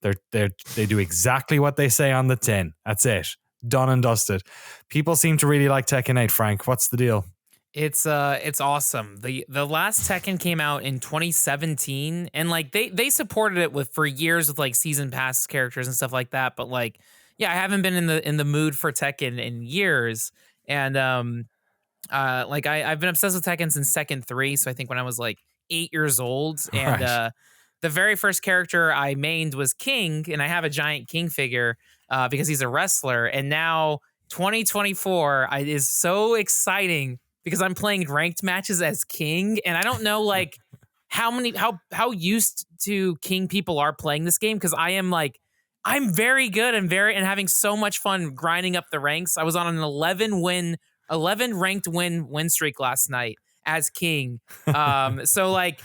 they do exactly what they say on the tin. That's it. Done and dusted. People seem to really like Tekken 8, Frank. What's the deal? It's awesome. The last Tekken came out in 2017, and like they supported it for years with like season pass characters and stuff like that. But like, yeah, I haven't been in the mood for Tekken in years, and like I've been obsessed with Tekken since Tekken 3. So I think when I was like 8 years old, and Right. the very first character I mained was King, and I have a giant King figure because he's a wrestler, and now 2024 is so exciting because I'm playing ranked matches as King, and I don't know like how used to King people are playing this game because I'm very good and having so much fun grinding up the ranks. I was on an 11 ranked win streak last night as King. So like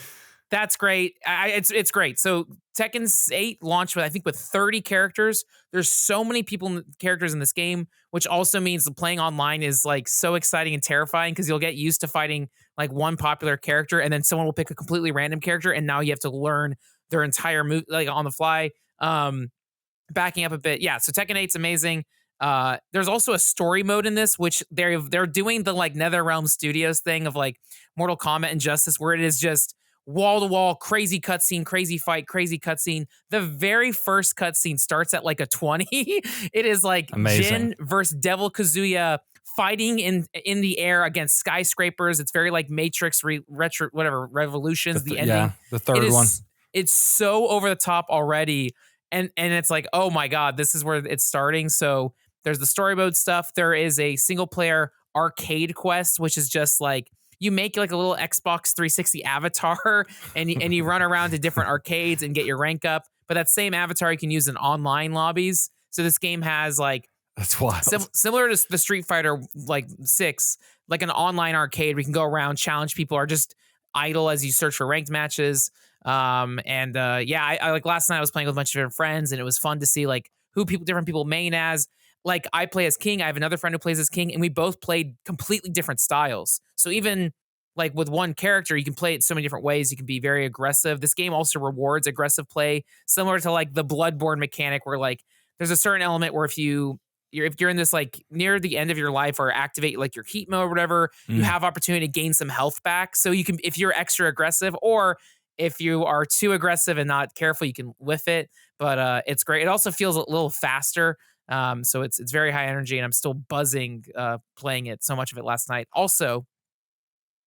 that's great. It's great. So Tekken 8 launched with 30 characters. There's so many characters in this game, which also means playing online is like so exciting and terrifying because you'll get used to fighting like one popular character and then someone will pick a completely random character and now you have to learn their entire move like on the fly. Backing up a bit, yeah. So Tekken 8's amazing. There's also a story mode in this, which they're doing the like NetherRealm Studios thing of like Mortal Kombat and Justice, where it is just wall to wall, crazy cutscene, crazy fight, crazy cutscene. The very first cutscene starts at like a 20. It is like Amazing. Jin versus Devil Kazuya fighting in the air against skyscrapers. It's very like Matrix retro whatever Revolutions. The ending, yeah, the third one. It's so over the top already. And it's like, oh my God, this is where it's starting. So there's the story mode stuff. There is a single player arcade quest, which is just like you make like a little Xbox 360 avatar and you run around to different arcades and get your rank up. But that same avatar you can use in online lobbies. So this game has like that's wild. Similar to the Street Fighter like 6, like an online arcade. We can go around, challenge people, or just idle as you search for ranked matches. I like last night I was playing with a bunch of different friends and it was fun to see like who different people main as. Like I play as King, I have another friend who plays as King, and we both played completely different styles. So even like with one character, you can play it so many different ways. You can be very aggressive. This game also rewards aggressive play, similar to like the Bloodborne mechanic where like there's a certain element where if you're in this like near the end of your life or activate like your heat mode or whatever, you have opportunity to gain some health back. So you can, if you're extra aggressive, or if you are too aggressive and not careful, you can whiff it. But it's great. It also feels a little faster. So it's very high energy, and I'm still buzzing playing it. So much of it last night. Also,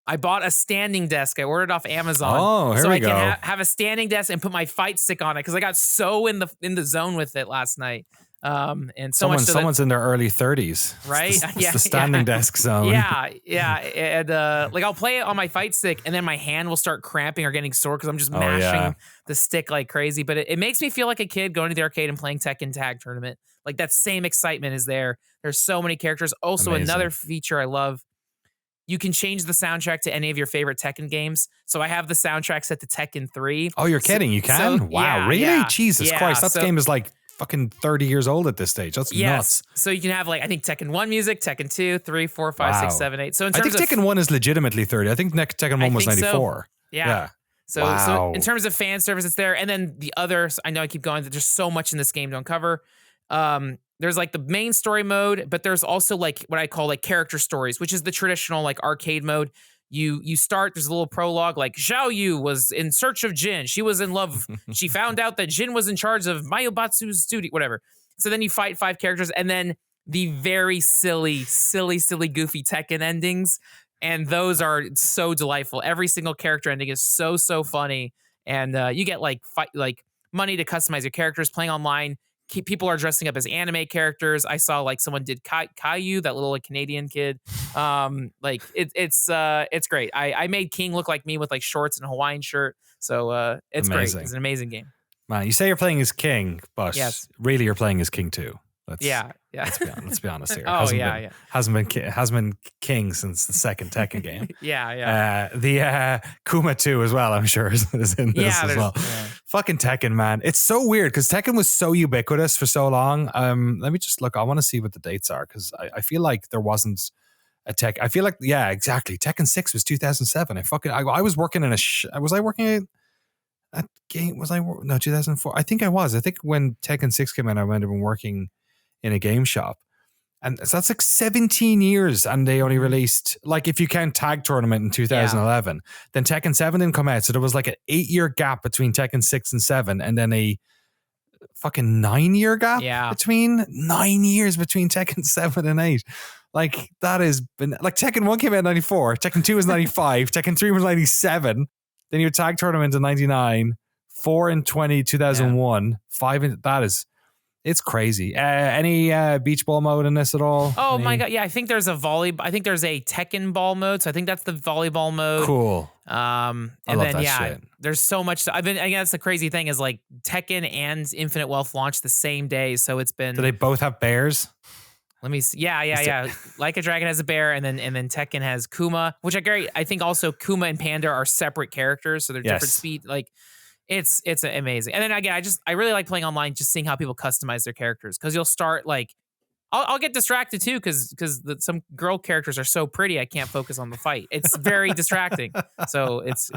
I bought a standing desk. I ordered off Amazon. Oh, here so we I go. can have a standing desk and put my fight stick on it because I got so in the zone with it last night. And so someone's in their early 30s, right? It's the standing desk zone. Yeah. And like I'll play it on my fight stick, and then my hand will start cramping or getting sore because I'm just mashing the stick like crazy. But it makes me feel like a kid going to the arcade and playing Tekken Tag Tournament. Like that same excitement is there. There's so many characters. Also, Amazing. Another feature I love. You can change the soundtrack to any of your favorite Tekken games. So I have the soundtrack set to Tekken 3. Oh, you're kidding? You can? So, wow, yeah, really? yeah, Jesus Christ, that game is like fucking 30 years old at this stage. That's nuts. So you can have like, I think Tekken 1 music, Tekken 2, 3, 4, 5, 6, 7, 8. So in terms I think Tekken 1 is legitimately 30. I think Tekken 1 was 94. So. Yeah. So in terms of fan service, it's there. And then the others, I know I keep going, there's so much in this game to uncover. There's like the main story mode, but there's also like what I call like character stories, which is the traditional like arcade mode. You start, there's a little prologue like Xiao Yu was in search of Jin. She was in love. She found out that Jin was in charge of Mayobatsu's studio, whatever. So then you fight 5 characters, and then the very silly, goofy Tekken endings. And those are so delightful. Every single character ending is so funny. And you get like money to customize your characters. Playing online, people are dressing up as anime characters. I saw like someone did Caillou, that little like Canadian kid. Like it's great. I made King look like me with like shorts and a Hawaiian shirt. So it's amazing. Great. It's an amazing game. Man, you say you're playing as King, but really you're playing as King too. Yeah. Let's be honest here. Hasn't been King since the second Tekken game. Yeah. Kuma 2 as well, I'm sure is in this as well. Yeah. Fucking Tekken, man. It's so weird because Tekken was so ubiquitous for so long. Let me just look. I want to see what the dates are because I feel like there wasn't a I feel like, yeah, exactly. Tekken 6 was 2007. I was working in was I working at game? No, 2004. I think I was. I think when Tekken 6 came out, I might have been working in a game shop. And so that's like 17 years, and they only released, like, if you count Tag Tournament in 2011, then Tekken 7 didn't come out. So there was like an 8-year gap between Tekken 6 and 7, and then a fucking 9-year gap between 9 years between Tekken 7 and 8. Like, that has been, like, Tekken 1 came out in 94, Tekken 2 was 95, Tekken 3 was 97, then your Tag Tournament in 99, 4 in 2001, 5 in, it's crazy. Any beach ball mode in this at all? Oh my god, yeah. I think there's a Tekken ball mode, so I think that's the volleyball mode. Cool. And then shit. There's so much. I guess the crazy thing is, like, Tekken and Infinite Wealth launched the same day, so it's been. Do they both have bears? Let me see. Yeah. Like a Dragon has a bear, and then Tekken has Kuma, which I think also Kuma and Panda are separate characters, so they're different speed. Like, it's amazing. And then again, I really like playing online, just seeing how people customize their characters, because you'll start, like, I'll get distracted too, because some girl characters are so pretty I can't focus on the fight. It's very distracting. So it's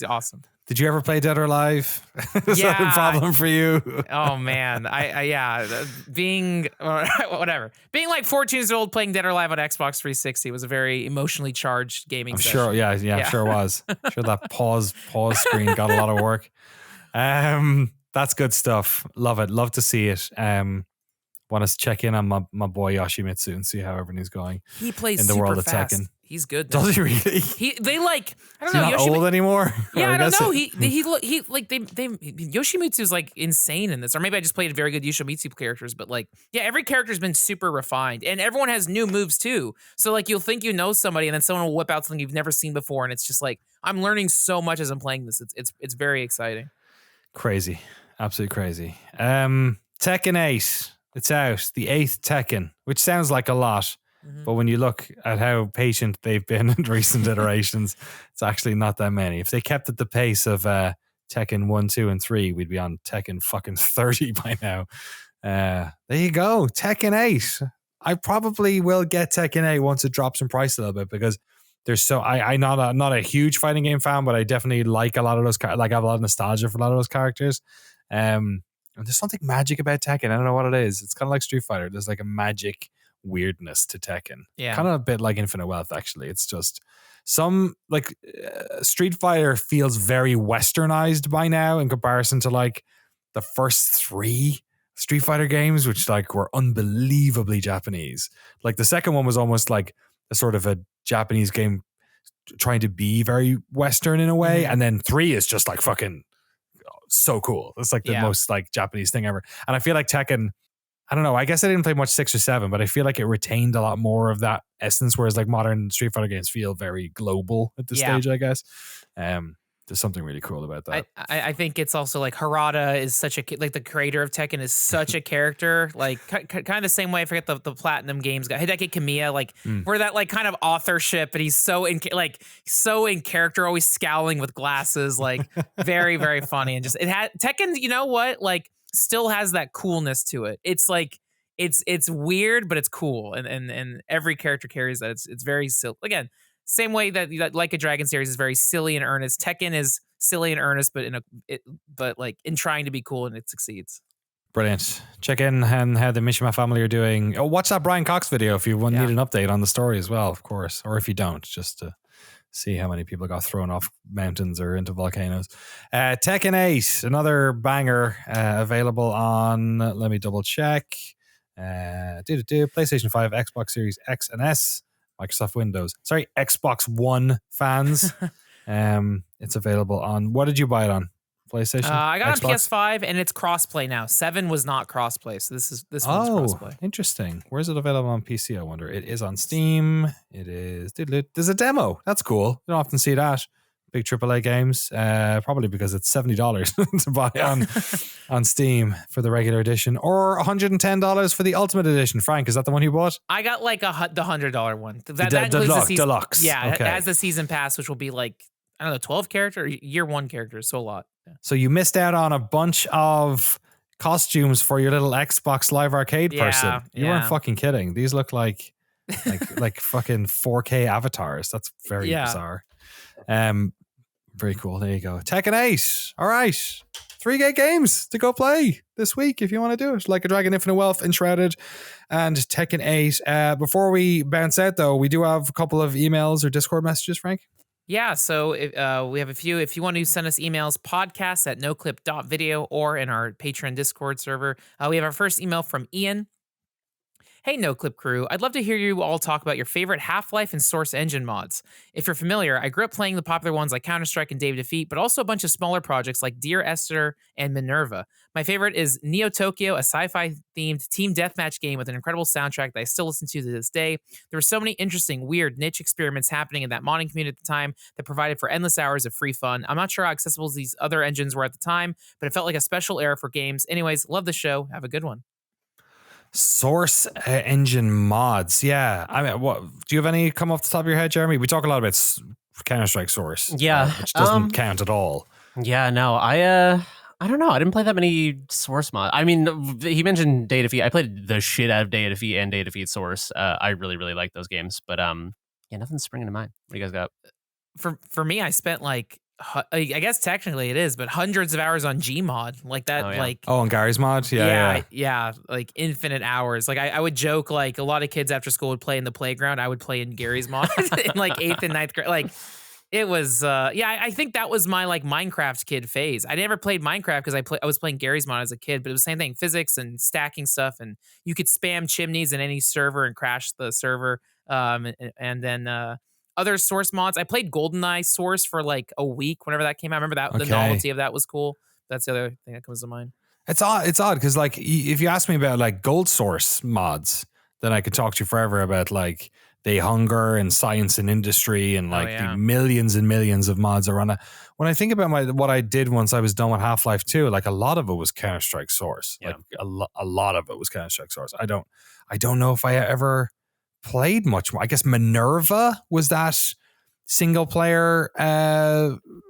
awesome. Did you ever play Dead or Alive? Is that a problem for you? Oh man, being like 14 years old playing Dead or Alive on Xbox 360 was a very emotionally charged gaming session. Sure, I'm sure it was. I'm sure that pause screen got a lot of work. That's good stuff. Love it. Love to see it. Want to check in on my boy Yoshimitsu and see how everything's going. He plays in the super world of fast. Tekken. He's good now. Does he really? I don't know. Is he not old anymore? Yeah, I don't know. Yoshimitsu's like insane in this, or maybe I just played very good Yoshimitsu characters. But like, yeah, every character's been super refined, and everyone has new moves too. So like, you'll think you know somebody, and then someone will whip out something you've never seen before, and it's just like, I'm learning so much as I'm playing this. It's very exciting. Crazy, absolutely crazy. Tekken 8. It's out, the 8th Tekken, which sounds like a lot, but when you look at how patient they've been in recent iterations, it's actually not that many. If they kept at the pace of Tekken 1, 2, and 3, we'd be on Tekken fucking 30 by now. There you go, Tekken 8. I probably will get Tekken 8 once it drops in price a little bit, because there's I'm not a huge fighting game fan, but I definitely like a lot of those, like, I have a lot of nostalgia for a lot of those characters. There's something magic about Tekken. I don't know what it is. It's kind of like Street Fighter. There's like a magic weirdness to Tekken. Yeah. Kind of a bit like Infinite Wealth, actually. It's just Street Fighter feels very westernized by now in comparison to like the first 3 Street Fighter games, which like were unbelievably Japanese. Like the second one was almost like a sort of a Japanese game trying to be very Western in a way. And then 3 is just like fucking so cool. It's like the most like Japanese thing ever. And I feel like Tekken, I don't know, I guess I didn't play much 6 or 7, but I feel like it retained a lot more of that essence, whereas like modern Street Fighter games feel very global at this stage, I guess. There's something really cool about that. I think it's also like Harada is such like the creator of Tekken is such a character, like kind of the same way. I forget the Platinum Games guy, Hideki Kamiya, like where that like kind of authorship, and he's so in character, always scowling with glasses, like very, very funny. And just Tekken, you know what, like still has that coolness to it. It's like it's weird, but it's cool, and every character carries that. It's very silly. Again, same way that Like a Dragon series is very silly and earnest. Tekken is silly and earnest, but like in trying to be cool, and it succeeds. Brilliant. Check in on how the Mishima family are doing. Oh, watch that Brian Cox video if you need an update on the story as well, of course. Or if you don't, just to see how many people got thrown off mountains or into volcanoes. Tekken 8, another banger, available on, let me double check. PlayStation 5, Xbox Series X and S, Microsoft Windows. Sorry, Xbox One fans. It's available on, what did you buy it on? PlayStation? I got Xbox? on PS5, and it's crossplay now. 7 was not crossplay, so this one's crossplay. Interesting. Where is it available on PC, I wonder? It is on Steam. It is. There's a demo. That's cool. You don't often see that. Big AAA games. Probably because it's $70 to buy on Steam for the regular edition, or $110 for the Ultimate Edition. Frank, is that the one you bought? I got like the $100 one. That includes the season, deluxe. Yeah, okay. It has the season pass, which will be like, I don't know, 12 character, year 1 characters, so a lot. Yeah. So you missed out on a bunch of costumes for your little Xbox Live Arcade person. You weren't fucking kidding. These look like like fucking 4K avatars. That's very bizarre. Very cool. There you go. Tekken 8. All right. 3 games to go play this week if you want to do it. Like a Dragon, Infinite Wealth, Enshrouded, and Tekken 8. Before we bounce out, though, we do have a couple of emails or Discord messages, Frank. Yeah, so we have a few. If you want to send us emails, podcast@noclip.video or in our Patreon Discord server. We have our first email from Ian. Hey, Noclip crew. I'd love to hear you all talk about your favorite Half-Life and Source engine mods. If you're familiar, I grew up playing the popular ones like Counter-Strike and Dave Defeat, but also a bunch of smaller projects like Dear Esther and Minerva. My favorite is Neo Tokyo, a sci-fi themed team deathmatch game with an incredible soundtrack that I still listen to this day. There were so many interesting, weird niche experiments happening in that modding community at the time that provided for endless hours of free fun. I'm not sure how accessible these other engines were at the time, but it felt like a special era for games. Anyways, love the show. Have a good one. Source engine mods. Yeah. I mean, what do you have any come off the top of your head, Jeremy? We talk a lot about Counter-Strike Source. Yeah. Which doesn't count at all. Yeah, no. I don't know. I didn't play that many Source mods. I mean, he mentioned Day Defeat. I played the shit out of Day Defeat and Day Defeat Source. I really, really like those games. But yeah, nothing's springing to mind. What do you guys got? For me, I spent like, I guess technically it is, but hundreds of hours on Gmod like that. Oh, yeah. Like, on Gary's mod. yeah, like infinite hours. Like I would joke, like a lot of kids after school would play in the playground. I would play in Gary's mod in like 8th and 9th grade. Like it was, I think that was my like Minecraft kid phase. I never played Minecraft because I was playing Gary's mod as a kid, but it was the same thing, physics and stacking stuff, and you could spam chimneys in any server and crash the server. And then other Source mods. I played GoldenEye Source for like a week whenever that came out. I remember that the novelty of that was cool. That's the other thing that comes to mind. It's odd because like if you ask me about like Gold Source mods, then I could talk to you forever about like They Hunger and Science and Industry and like the millions and millions of mods are on it. When I think about what I did once I was done with Half-Life 2, like a lot of it was Counter-Strike Source. Yeah. Like a lot of it was Counter-Strike Source. I don't know if I ever played much more. I guess Minerva was that single player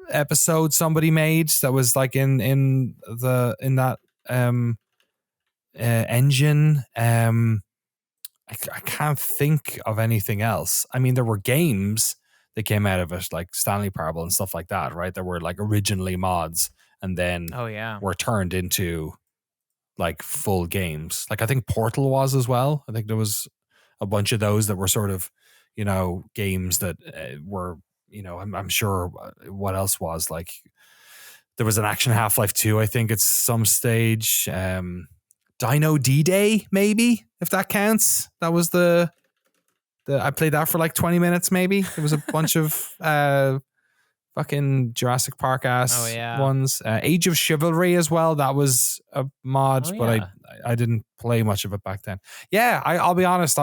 episode somebody made that was like in that engine. I can't think of anything else. I mean, there were games that came out of it, like Stanley Parable and stuff like that, right? That were like originally mods and then were turned into like full games. Like I think Portal was as well. I think there was a bunch of those that were sort of, games that were, I'm sure what else was like, there was an action Half-Life 2, I think at some stage, Dino D-Day, maybe, if that counts. That was I played that for like 20 minutes, maybe. There was a bunch of fucking Jurassic Park ass ones. Age of Chivalry as well. That was a mod, but I didn't play much of it back then. Yeah, I'll be honest.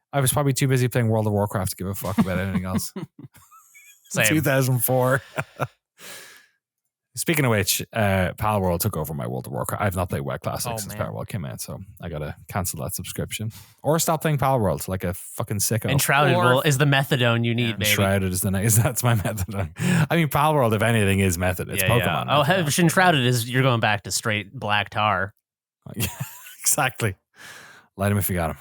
I was probably too busy playing World of Warcraft to give a fuck about anything else. Same. 2004. Speaking of which, Palworld took over my World of Warcraft. I've not played WoW Classic since Palworld came out, so I gotta cancel that subscription or stop playing Palworld like a fucking sicko. Enshrouded is the methadone you need, baby. Enshrouded is that's my methadone. I mean, Palworld, if anything, is method. It's Pokemon. Yeah. Oh, Enshrouded is you're going back to straight black tar. Yeah, exactly. Light him if you got him.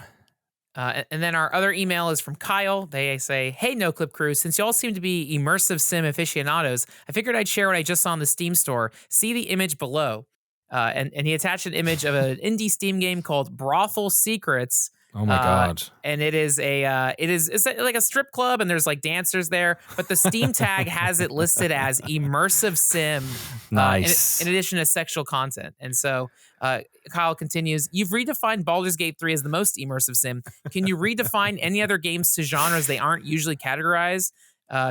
And then our other email is from Kyle. They say, hey, Noclip crew, since y'all seem to be immersive sim aficionados, I figured I'd share what I just saw in the Steam store. See the image below. And he attached an image of an indie Steam game called Brothel Secrets. Oh my God. And it's like a strip club and there's like dancers there, but the Steam tag has it listed as immersive sim. Nice. In addition to sexual content. And so Kyle continues, you've redefined Baldur's Gate 3 as the most immersive sim. Can you redefine any other games to genres they aren't usually categorized?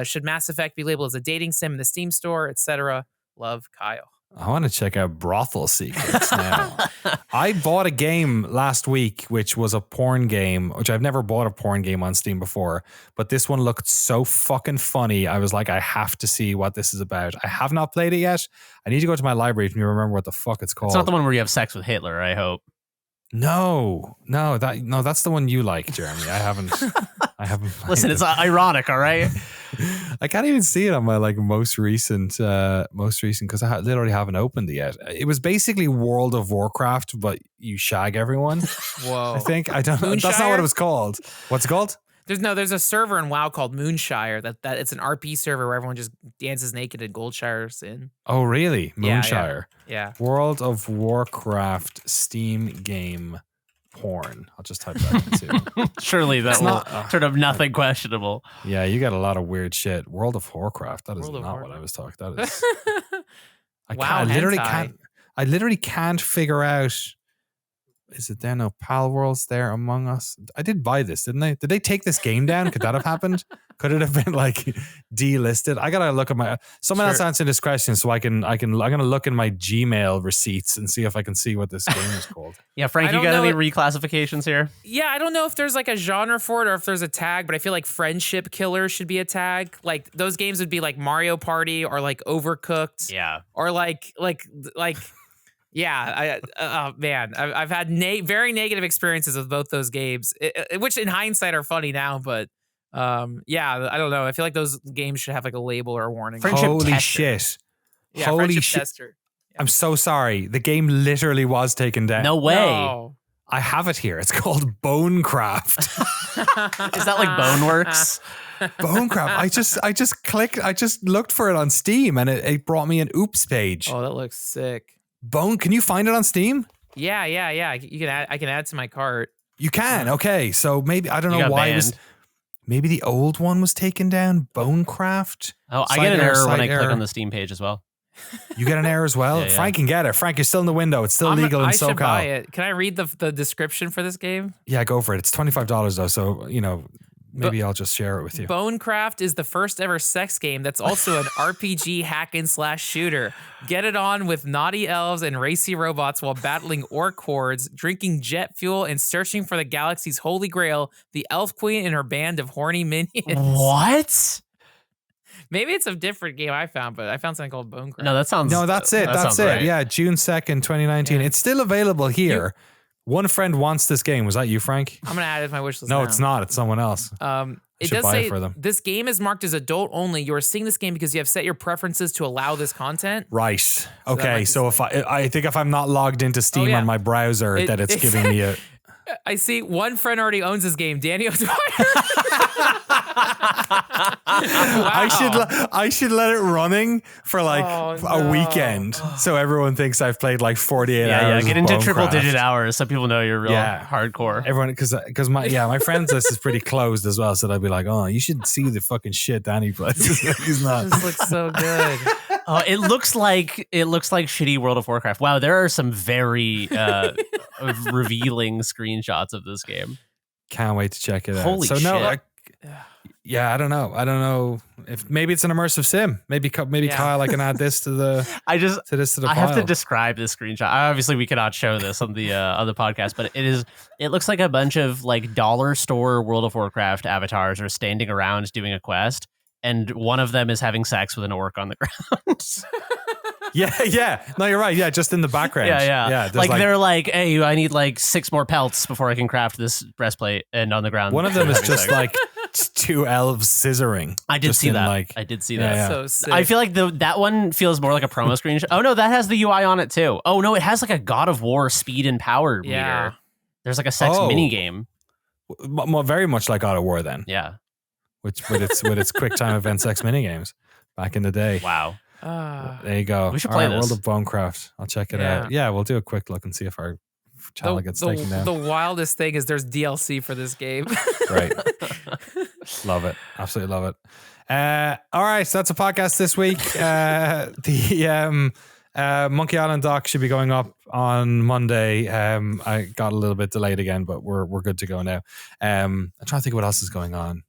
Should Mass Effect be labeled as a dating sim in the Steam store, etc.? Love, Kyle. I want to check out Brothel Secrets now. I bought a game last week, which was a porn game, which I've never bought a porn game on Steam before, but this one looked so fucking funny. I was like, I have to see what this is about. I have not played it yet. I need to go to my library to remember what the fuck it's called. It's not the one where you have sex with Hitler, I hope. No, that's the one you like, Jeremy. I haven't. Listen, it's ironic, all right? I can't even see it on my like most recent because I literally haven't opened it yet. It was basically World of Warcraft, but you shag everyone. Whoa. I think I don't. That's not what it was called. What's it called? There's a server in WoW called Moonshire that it's an RP server where everyone just dances naked in Goldshire's in. Oh, really? Yeah, Moonshire. Yeah. World of Warcraft Steam game porn. I'll just type that in too. Surely that will turn up nothing questionable. Yeah, you got a lot of weird shit. World of Warcraft. That is World of not Warcraft. what I was talking. That is. Wow, I literally can't figure out. Is it there? No Pal Worlds there among us. I did buy this, didn't they? Did they take this game down? Could that have happened? Could it have been like delisted? I gotta look at my. Someone else answer this question so I'm gonna look in my Gmail receipts and see if I can see what this game is called. Yeah, Frank, you got any reclassifications here? Yeah, I don't know if there's like a genre for it or if there's a tag, but I feel like Friendship Killer should be a tag. Like those games would be like Mario Party or like Overcooked. Yeah. Or like. Yeah, man, I've had very negative experiences with both those games, which in hindsight are funny now, but yeah, I don't know. I feel like those games should have like a label or a warning. Holy shit! Yeah, holy shit! Tester. Yeah. I'm so sorry. The game literally was taken down. No way. No. I have it here. It's called Bonecraft. Is that like Boneworks? Bonecraft. I just clicked. I just looked for it on Steam, and it brought me an oops page. Oh, that looks sick. Can you find it on Steam? Yeah. You can add. I can add to my cart. You can. Okay, so maybe I don't know why banned. it was. Maybe the old one was taken down. Bonecraft. Oh, I get an error when I click on the Steam page as well. You get an error as well. Yeah. Frank can get it. Frank, you're still in the window. It's still legal in SoCal. I should buy it. Can I read the description for this game? Yeah, go for it. It's $25 though, so maybe I'll just share it with you. Bonecraft is the first ever sex game that's also an RPG hack and slash shooter. Get it on with naughty elves and racy robots while battling orc hordes, drinking jet fuel, and searching for the galaxy's holy grail, the elf queen and her band of horny minions. What? Maybe it's a different game I found, but I found something called Bonecraft. No, that sounds. No, that's it. That's it. Right. Yeah, June 2nd, 2019. Yeah. It's still available here. One friend wants this game. Was that you, Frank? I'm gonna add it to my wish list. No, now. it's not. It's someone else. It does say this game is marked as adult only. You are seeing this game because you have set your preferences to allow this content. Right. Okay. So if I think if I'm not logged into Steam on my browser, that it's giving me a. I see one friend already owns this game, Danny O'Dwyer. Wow. I should let it running for like a weekend, so everyone thinks I've played like 48 hours. Yeah, get into triple-digit hours so people know you're real hardcore. Everyone, because my friends list is pretty closed as well, so they'll be like, "Oh, you should see the fucking shit Danny plays." He's not. This looks so good. It looks like shitty World of Warcraft. Wow, there are some very revealing screenshots of this game. Can't wait to check it out. Holy shit. I don't know. I don't know if maybe it's an immersive sim. Maybe Kyle, I can add this to the. I have to describe this screenshot. Obviously, we cannot show this on the podcast, but it looks like a bunch of like dollar store World of Warcraft avatars are standing around doing a quest, and one of them is having sex with an orc on the ground. Yeah. No, you're right. Yeah, just in the background. Yeah. Like they're like, hey, I need like 6 more pelts before I can craft this breastplate, and on the ground. One of them is just like 2 elves scissoring. I did see that. I did see that. So sick. I feel like that one feels more like a promo screenshot. Oh no, that has the UI on it too. Oh no, it has like a God of War speed and power meter. There's like a sex mini game. Very much like God of War then. Yeah. Which with its quick time event sex mini games back in the day. Wow. There you go. We should play this. World of Bonecraft. I'll check it out. Yeah, we'll do a quick look and see if our channel gets taken down. The wildest thing is there's DLC for this game. Right. Love it. Absolutely love it. All right, so that's a podcast this week. The Monkey Island doc should be going up on Monday. I got a little bit delayed again, but we're good to go now. I'm trying to think of what else is going on.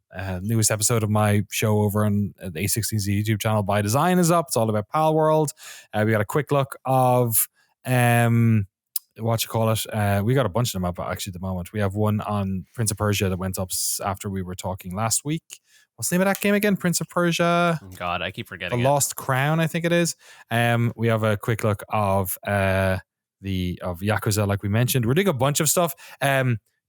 Newest episode of my show over on the A16Z YouTube channel By Design is up. It's all about Pal World. We got a quick look of what you call it. We got a bunch of them up actually at the moment. We have one on Prince of Persia that went up after we were talking last week. What's the name of that game again? Prince of Persia. God, I keep forgetting. The Lost Crown, I think it is. We have a quick look of of Yakuza, like we mentioned. We're doing a bunch of stuff.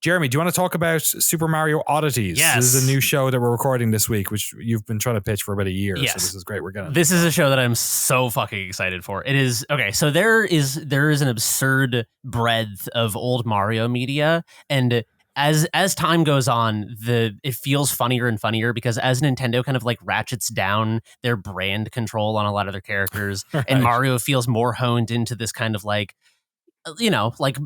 Jeremy, do you want to talk about Super Mario Oddities? Yes. This is a new show that we're recording this week, which you've been trying to pitch for about a year. Yes. So this is great. This is a show that I'm so fucking excited for. It is okay. So there is an absurd breadth of old Mario media, and as time goes on, it feels funnier and funnier because as Nintendo kind of like ratchets down their brand control on a lot of their characters, Right. and Mario feels more honed into this kind of like, you know, like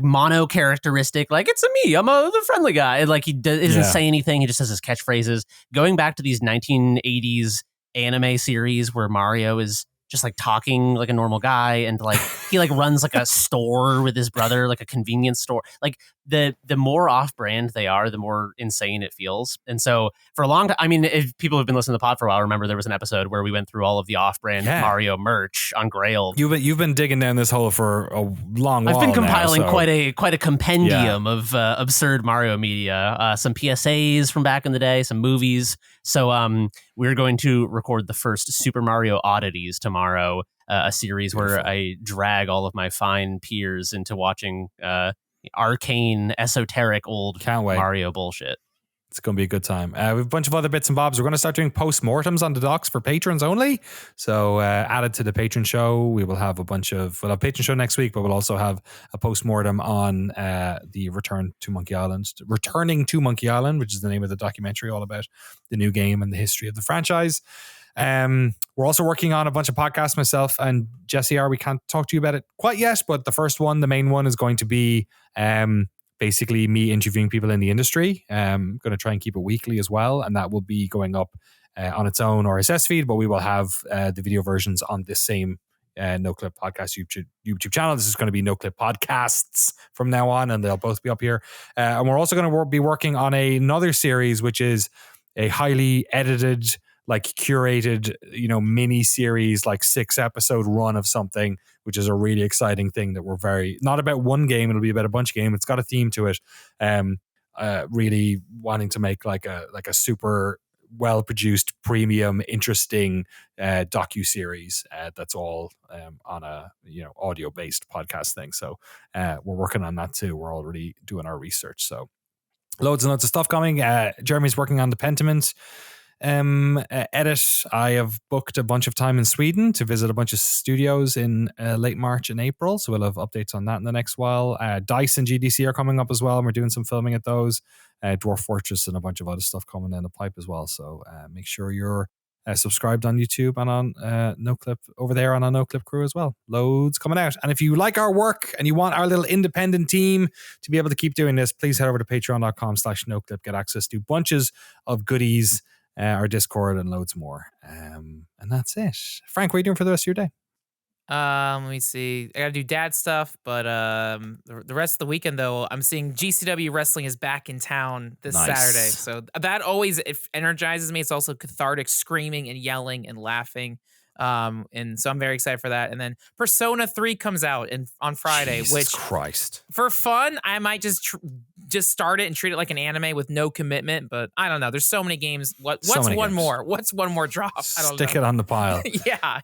mono characteristic, like it's me, I'm the friendly guy. And like he doesn't say anything, he just says his catchphrases. Going back to these 1980s anime series where Mario is just like talking like a normal guy, and like he like runs like a store with his brother, like a convenience store. Like the more off-brand they are, the more insane it feels. And so for a long time, I mean, if people have been listening to the pod for a while, remember there was an episode where we went through all of the off-brand Mario merch on Grail. You've been digging down this hole for a long while. I've been compiling now, so. quite a compendium of absurd Mario media, some PSAs from back in the day, some movies. So we're going to record the first Super Mario Oddities tomorrow, a series where I drag all of my fine peers into watching arcane, esoteric old Mario bullshit. It's going to be a good time. We have a bunch of other bits and bobs. We're going to start doing post-mortems on the docs for patrons only. So added to the patron show, we'll have a patron show next week, but we'll also have a post-mortem on the Returning to Monkey Island, which is the name of the documentary all about the new game and the history of the franchise. We're also working on a bunch of podcasts, myself and Jesse R. We can't talk to you about it quite yet, but the first one, the main one, is going to be basically me interviewing people in the industry. I'm going to try and keep it weekly as well, and that will be going up on its own RSS feed, but we will have the video versions on this same Noclip Podcast YouTube channel. This is going to be Noclip Podcasts from now on, and they'll both be up here. And we're also going to be working on another series, which is a highly edited, like curated, mini series, like 6-episode run of something, which is a really exciting thing that we're not about one game. It'll be about a bunch of games. It's got a theme to it. Really wanting to make like a super well-produced, premium, interesting docu-series that's all on a audio-based podcast thing. So we're working on that too. We're already doing our research. So loads and loads of stuff coming. Jeremy's working on the Pentiment edit. I have booked a bunch of time in Sweden to visit a bunch of studios in late March and April, so we'll have updates on that in the next while. DICE and GDC are coming up as well, and we're doing some filming at those. Dwarf Fortress and a bunch of other stuff coming down the pipe as well, so make sure you're subscribed on YouTube and on Noclip over there and on Noclip Crew as well. Loads coming out. And if you like our work and you want our little independent team to be able to keep doing this, please head over to patreon.com/Noclip, get access to bunches of goodies, our Discord, and loads more. And that's it. Frank, what are you doing for the rest of your day? Let me see. I gotta do dad stuff, but the rest of the weekend though, I'm seeing GCW Wrestling is back in town this Saturday. So that always energizes me. It's also cathartic, screaming and yelling and laughing. And so I'm very excited for that. And then Persona 3 comes out on Friday, Jesus Christ. For fun, I might just start it and treat it like an anime with no commitment. But I don't know. There's so many games. What's one more? What's one more drop? I don't know. Stick it on the pile.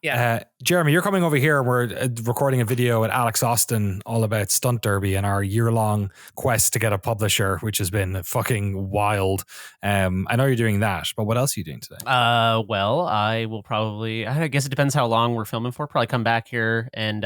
Yeah. Jeremy, you're coming over here. We're recording a video at Alex Austin all about Stunt Derby and our year-long quest to get a publisher, which has been fucking wild. I know you're doing that, but what else are you doing today? Well, I will probably, I guess it depends how long we're filming for. Probably come back here and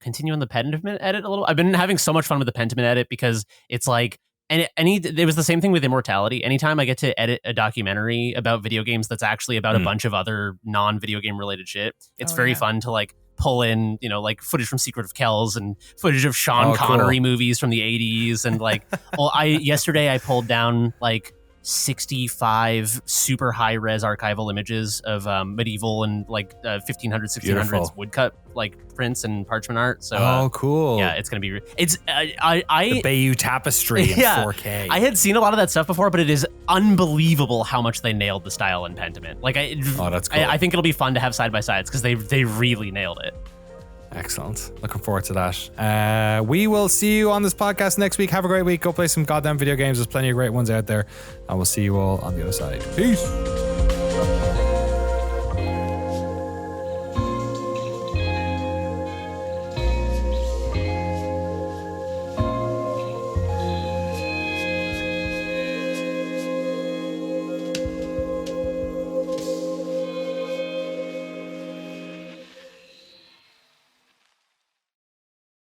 continue on the Pentiment edit a little. I've been having so much fun with the Pentiment edit because it's like, and it was the same thing with Immortality. Anytime I get to edit a documentary about video games that's actually about a bunch of other non-video game related shit, it's very fun to like pull in, like footage from Secret of Kells and footage of Sean Connery movies from the 80s. And like, yesterday I pulled down like 65 super high res archival images of medieval and like 1500s, 1600s woodcut like prints and parchment art. So cool. Yeah, it's gonna be the Bayeux Tapestry in 4K. I had seen a lot of that stuff before, but it is unbelievable how much they nailed the style in Pentiment. Like that's cool. I think it'll be fun to have side by sides because they really nailed it. Excellent. Looking forward to that. We will see you on this podcast next week. Have a great week. Go play some goddamn video games. There's plenty of great ones out there. And we'll see you all on the other side. Peace.